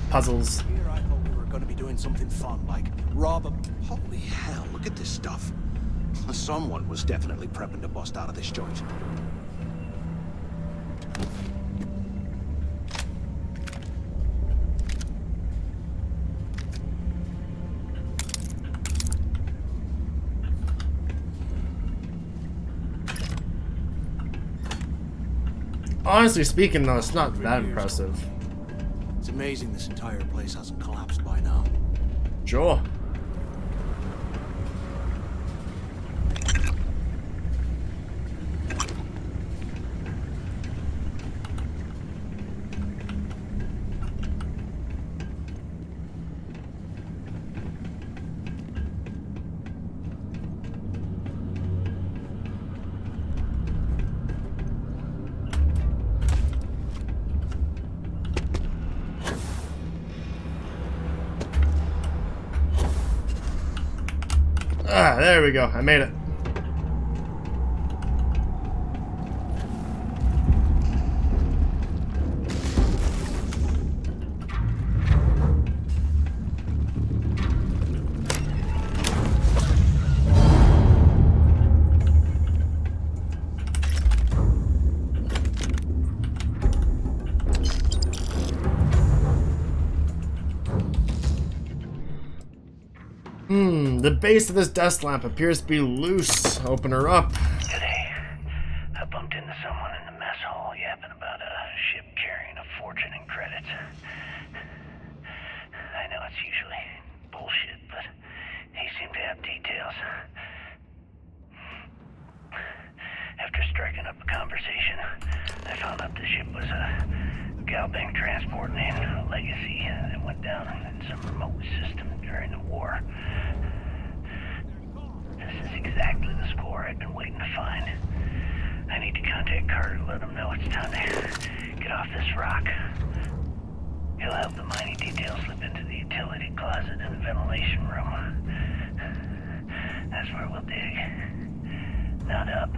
Puzzles. Here I thought we were going to be doing something fun, like rob a... Holy hell, look at this stuff. Someone was definitely prepping to bust out of this joint. Honestly speaking, though, it's not that impressive. It's amazing this entire place hasn't collapsed by now. Sure. Ah, there we go. I made it. The base of this desk lamp appears to be loose. Open her up. Today, I bumped into someone in the some remote system during the war. This is exactly the score I've been waiting to find. I need to contact Carter to let him know it's time to get off this rock. He'll help the mining details slip into the utility closet in the ventilation room. That's where we'll dig. Not up,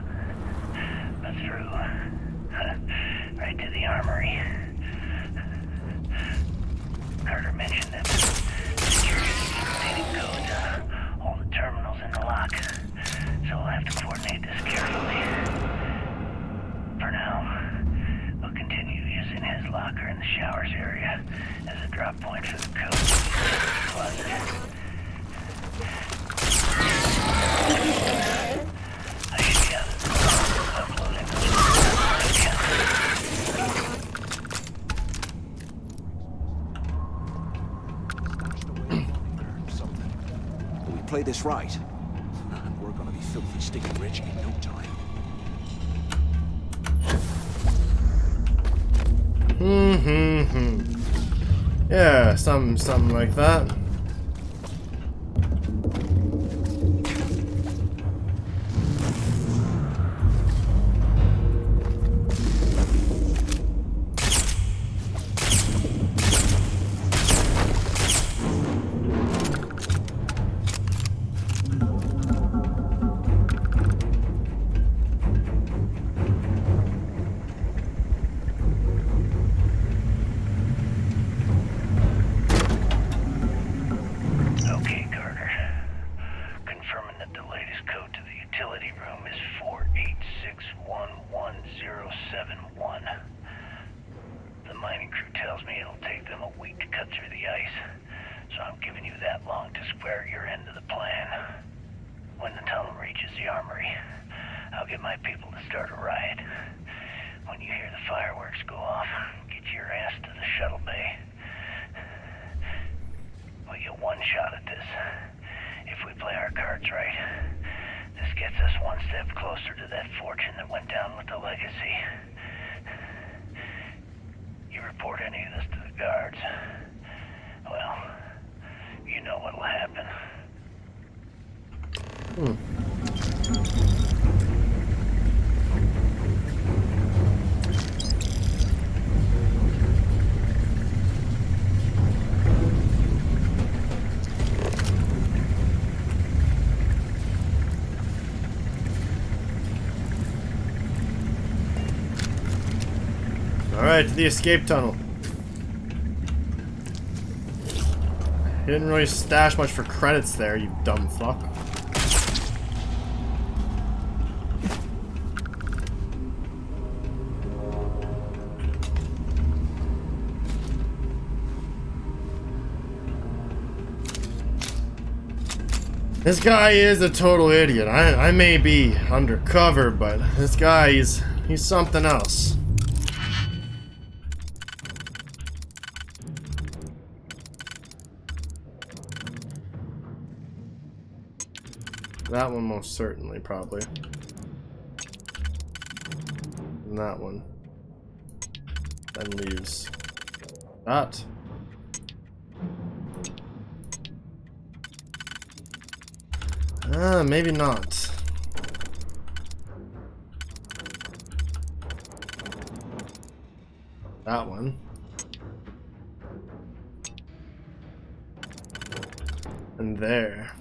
but through. Right to the armory. Carter mentioned that security keeps rotating codes on all the terminals in the lock, so we'll have to coordinate this carefully. For now, we'll continue using his locker in the showers area as a drop point for the code closet. I should be out of the uploading the account. We play this right, and we're gonna be filthy sticky rich in no time. Yeah, something like that. Alright, to the escape tunnel. You didn't really stash much for credits there, you dumb fuck. This guy is a total idiot. I may be undercover, but this guy, he's something else. That one most certainly, probably. And that one. Then leaves that. Maybe not. That one. And there.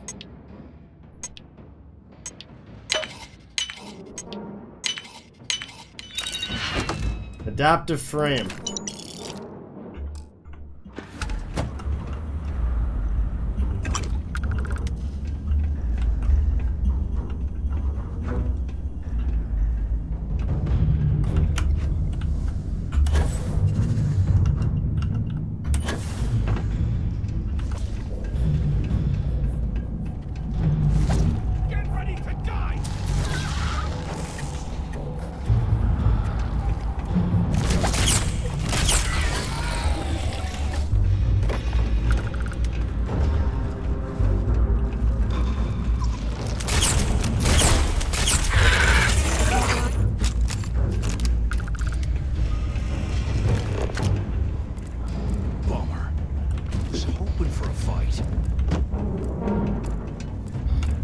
Adaptive frame.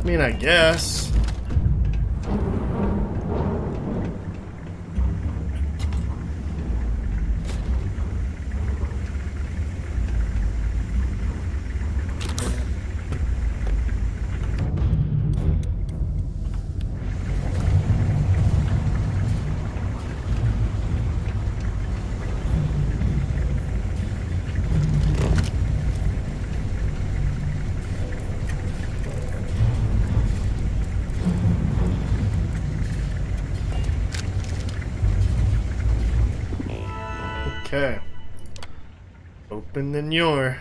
I mean, I guess. Okay. Open the door.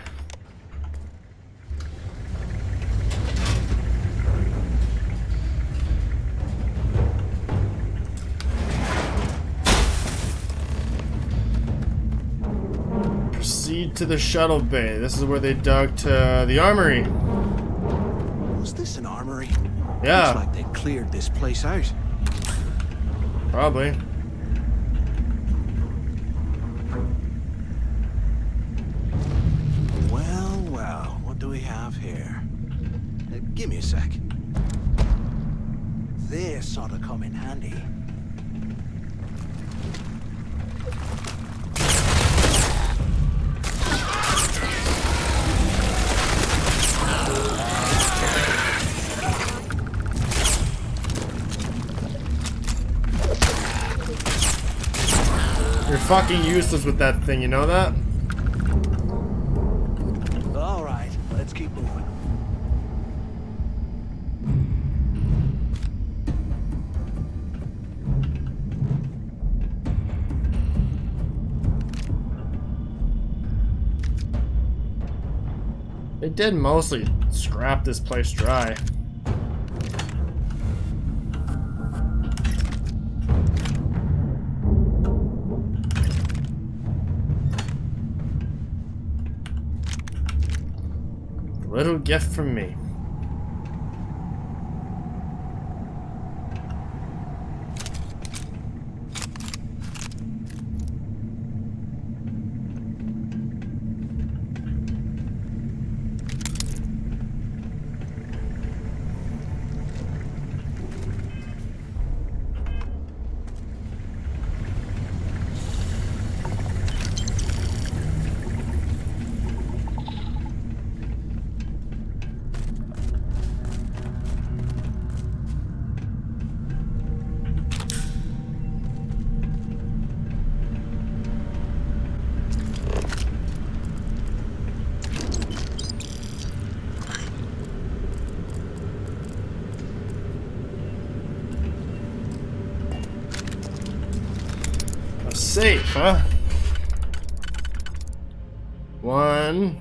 Proceed to the shuttle bay. This is where they dug to the armory. Was this an armory? Yeah. Looks like they cleared this place out. Probably. Well, what do we have here? Give me a sec. This ought to come in handy. You're fucking useless with that thing, you know that? All right, let's keep moving. They did mostly scrap this place dry. Little gift from me. Safe, huh? One.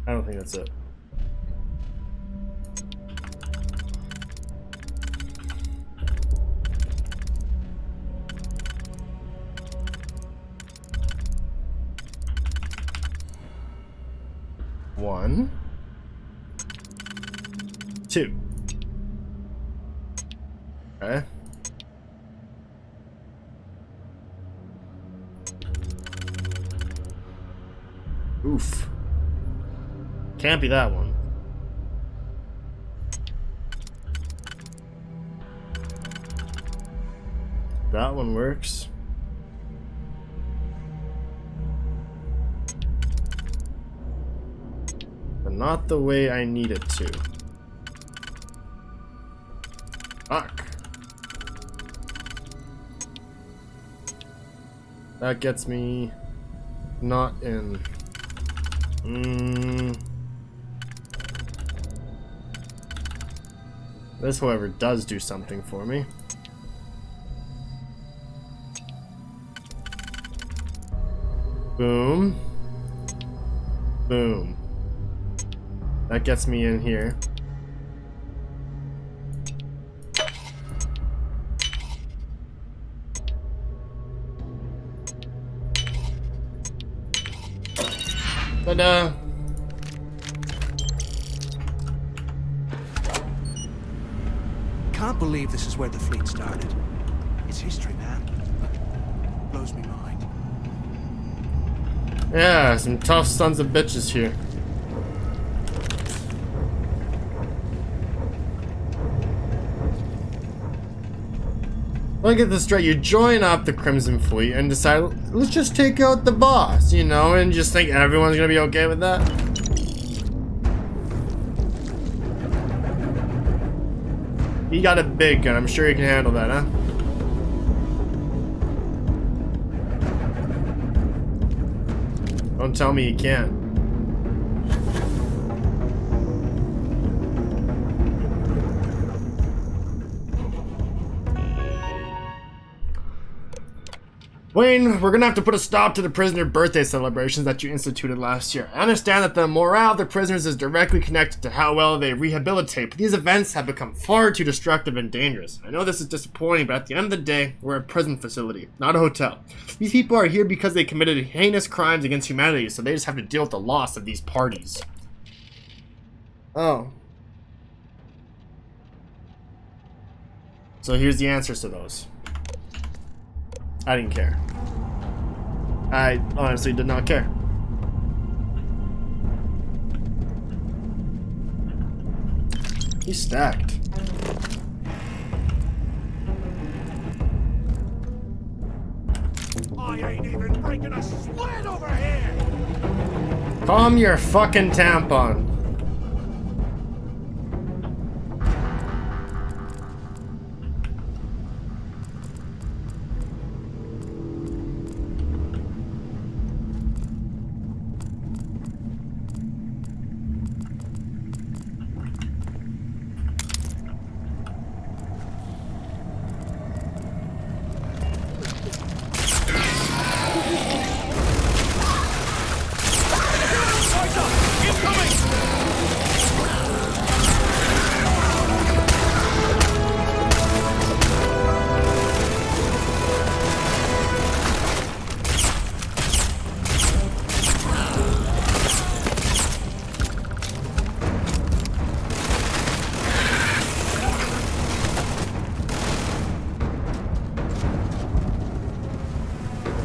I don't think that's it. One. Two. Okay. Oof. Can't be that one. That one works. But not the way I need it to. Fuck. That gets me not in. This, however, does do something for me. Boom. Boom. That gets me in here. Ta-da! Can't believe this is where the fleet started. It's history, man. Blows me mind. Yeah, some tough sons of bitches here. Let me get this straight. You join up the Crimson Fleet and decide, let's just take out the boss, you know, and just think everyone's gonna be okay with that? You got a big gun. I'm sure you can handle that, huh? Don't tell me you can't. Wayne, we're gonna have to put a stop to the prisoner birthday celebrations that you instituted last year. I understand that the morale of the prisoners is directly connected to how well they rehabilitate, but these events have become far too destructive and dangerous. I know this is disappointing, but at the end of the day, we're a prison facility, not a hotel. These people are here because they committed heinous crimes against humanity, so they just have to deal with the loss of these parties. Oh. So here's the answers to those. I didn't care. I honestly did not care. He's stacked. I ain't even breaking a sweat over here! Calm your fucking tampon.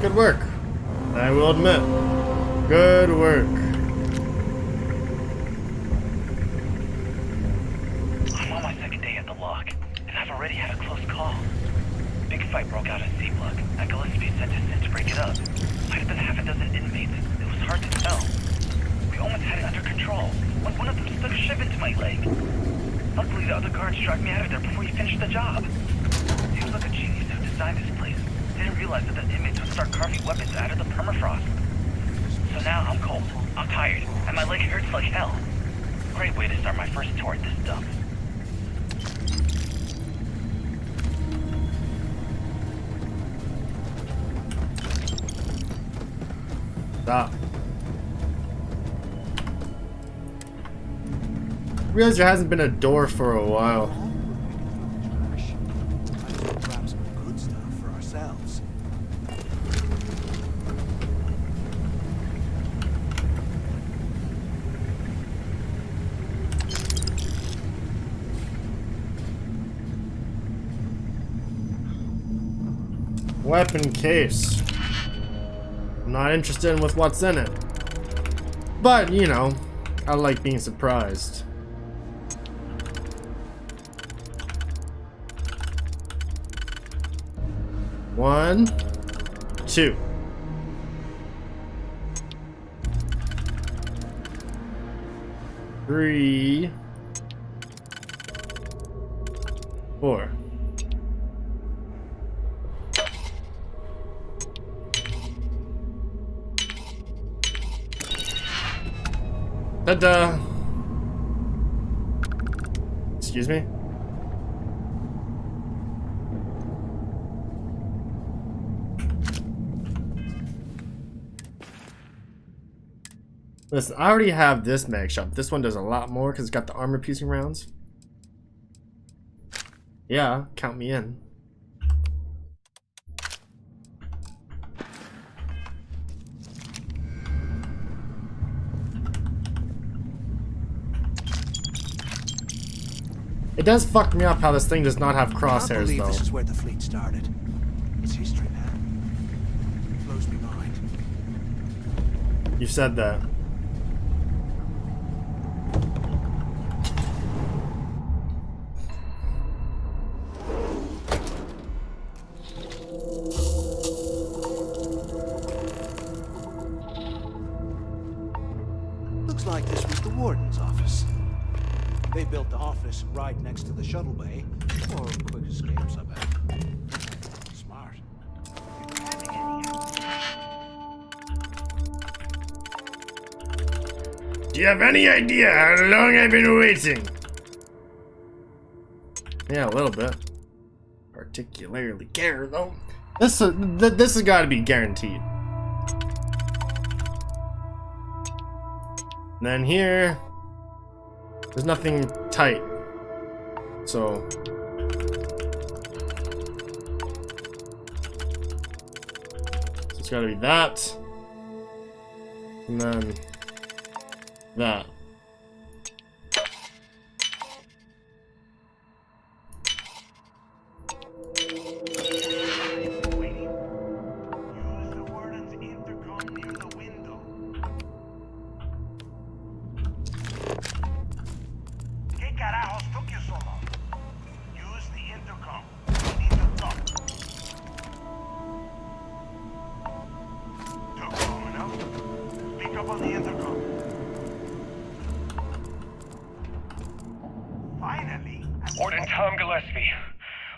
Good work. I will admit. Good work. I'm on my second day at the lock, and I've already had a close call. Big fight broke out at C-Block. I Gillespie sent us in to break it up. Might have been half a dozen inmates. It was hard to tell. We almost had it under control when one of them stuck a ship into my leg. Luckily, the other guards dragged me out of there before he finished the job. Seems like a genius who designed this place didn't realize that the inmates would start carving weapons out of the permafrost. So now I'm cold, I'm tired, and my leg hurts like hell. Great way to start my first tour at this dump. Stop. I realize there hasn't been a door for a while. Grab some good stuff for ourselves. Weapon case. I'm not interested in with what's in it. But, you know, I like being surprised. One, two. Three, four. Ta-da! Excuse me? Listen, I already have this mag shot. This one does a lot more because it's got the armor piercing rounds. Yeah, count me in. It does fuck me up how this thing does not have crosshairs, I believe though. this is where the fleet started. It's history, man. It blows me mind. You said that. Looks like this was the warden's office. They built the office right next to the shuttle bay for quick escapes, I bet. Smart. Do you have any idea how long I've been waiting? Yeah, a little bit. Particularly care though. This has got to be guaranteed. And then here, there's nothing tight, so it's got to be that, and then that. Warden Tom Gillespie.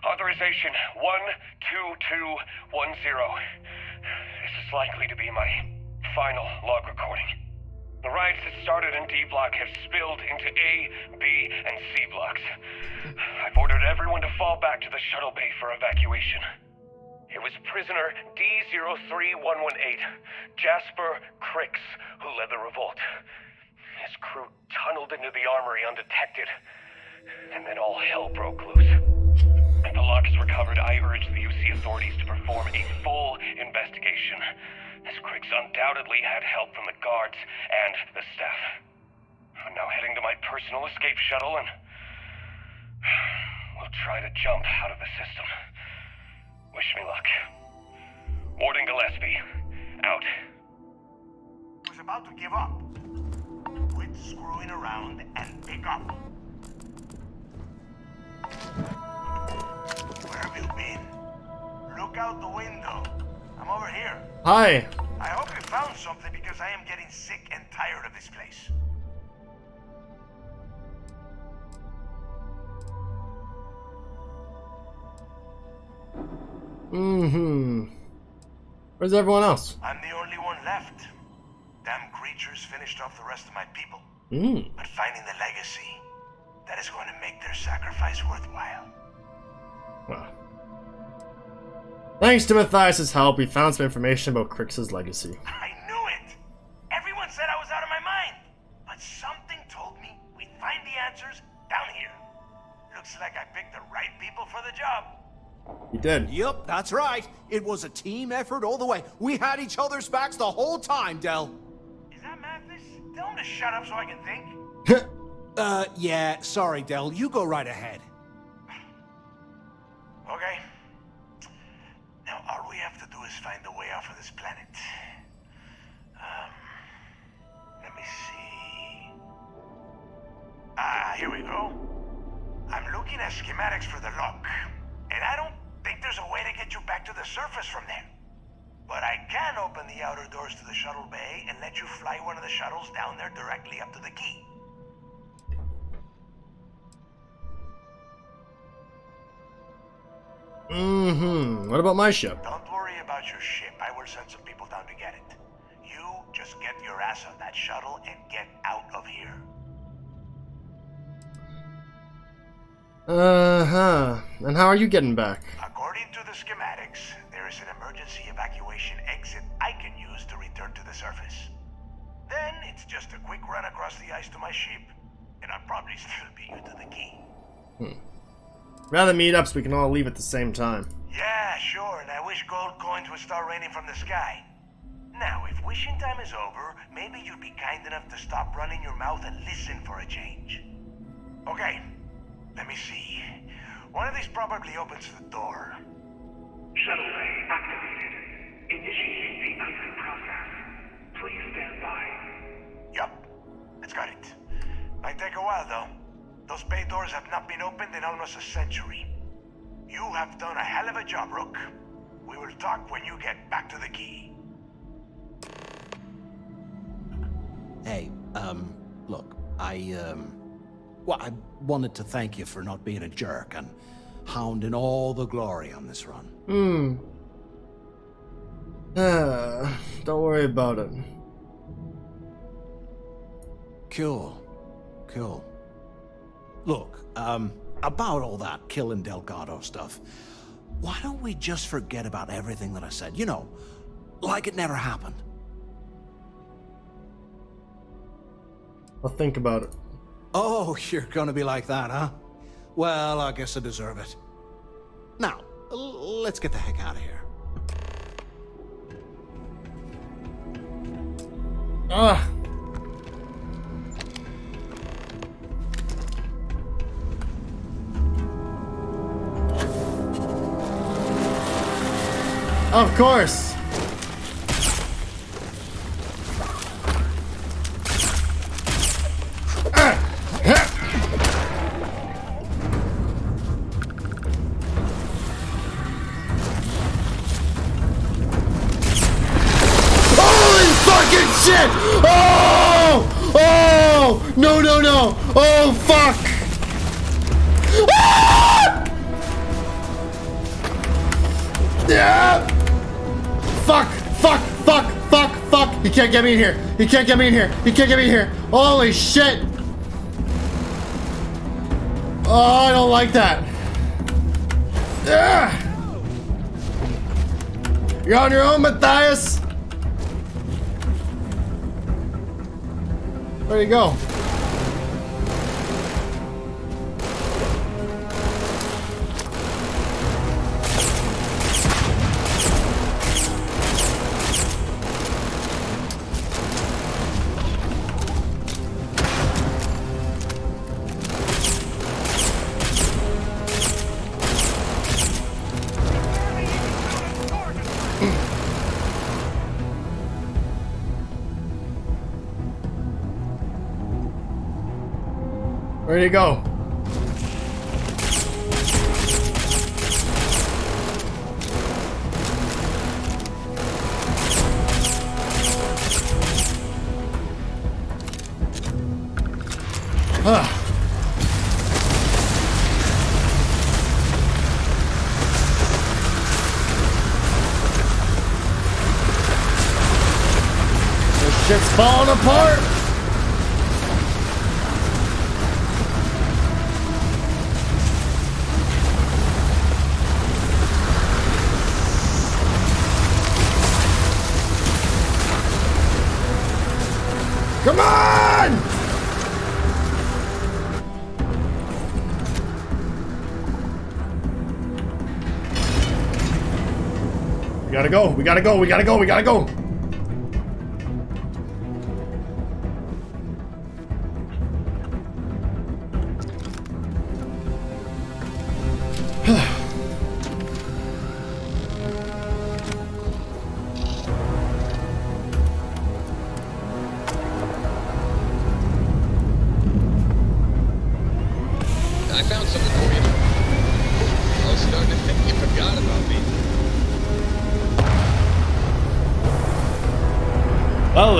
Authorization 12210. This is likely to be my final log recording. The riots that started in D block have spilled into A, B, and C blocks. I've ordered everyone to fall back to the shuttle bay for evacuation. It was prisoner D03118, Jasper Crix, who led the revolt. His crew tunneled into the armory undetected, and then all hell broke loose. If the log is recovered, I urge the UC authorities to perform a full investigation, as Crix undoubtedly had help from the guards and the staff. I'm now heading to my personal escape shuttle, and we'll try to jump out of the system. Wish me luck. Warden Gillespie, out. He was about to give up. Quit screwing around and pick up. Where have you been? Look out the window. I'm over here. Hi. I hope you found something because I am getting sick and tired of this place. Where's everyone else? I'm the only one left. Damn creatures finished off the rest of my people. But finding the legacy, that is going to make their sacrifice worthwhile. Well, thanks to Matthias's help, we found some information about Crix's legacy. I knew it! Everyone said I was out of my mind! But something told me we'd find the answers down here. Looks like I picked the right people for the job. You did. Yep, that's right. It was a team effort all the way. We had each other's backs the whole time, Del. Is that Mathis? Tell him to shut up so I can think. Yeah, sorry, Del. You go right ahead. Okay. Now all we have to do is find a way off of this planet. Let me see. Here we go. I'm looking at schematics for the lock, and I don't think there's a way to get you back to the surface from there. But I can open the outer doors to the shuttle bay and let you fly one of the shuttles down there directly up to the key. What about my ship? Don't worry about your ship. I will send some people down to get it. You just get your ass on that shuttle and get out of here. And how are you getting back? According to the schematics, there is an emergency evacuation exit I can use to return to the surface. Then it's just a quick run across the ice to my ship, and I'll probably still beat you to the key. Rather meet up so we can all leave at the same time. Yeah, sure, and I wish gold coins would start raining from the sky. Now, if wishing time is over, maybe you'd be kind enough to stop running your mouth and listen for a change. Okay, let me see. One of these probably opens the door. Shuttle bay activated. Initiating the exit process. Please stand by. while, though. Those bay doors have not been opened in almost a century. You have done a hell of a job, Rook. We will talk when you get back to the key. Hey, look, well, I wanted to thank you for not being a jerk and hounding all the glory on this run. Don't worry about it. Cool. Look, about all that killing Delgado stuff, why don't we just forget about everything that I said? You know, like it never happened. I'll think about it. Oh, you're gonna be like that, huh? Well, I guess I deserve it. Now, let's get the heck out of here. Ah! Of course! Shit! Oh! Oh! No, no, no! Oh, fuck! Ah! Yeah! Fuck! Fuck! Fuck! Fuck! Fuck! He can't get me in here! He can't get me in here! He can't get me in here! Holy shit! Oh, I don't like that! Ah! You're on your own, Matthias! Where'd he go? Where'd he go? This shit's falling apart! Come on! We gotta go, we gotta go, we gotta go, we gotta go! I found something for you. I was starting to think you forgot about me. Well,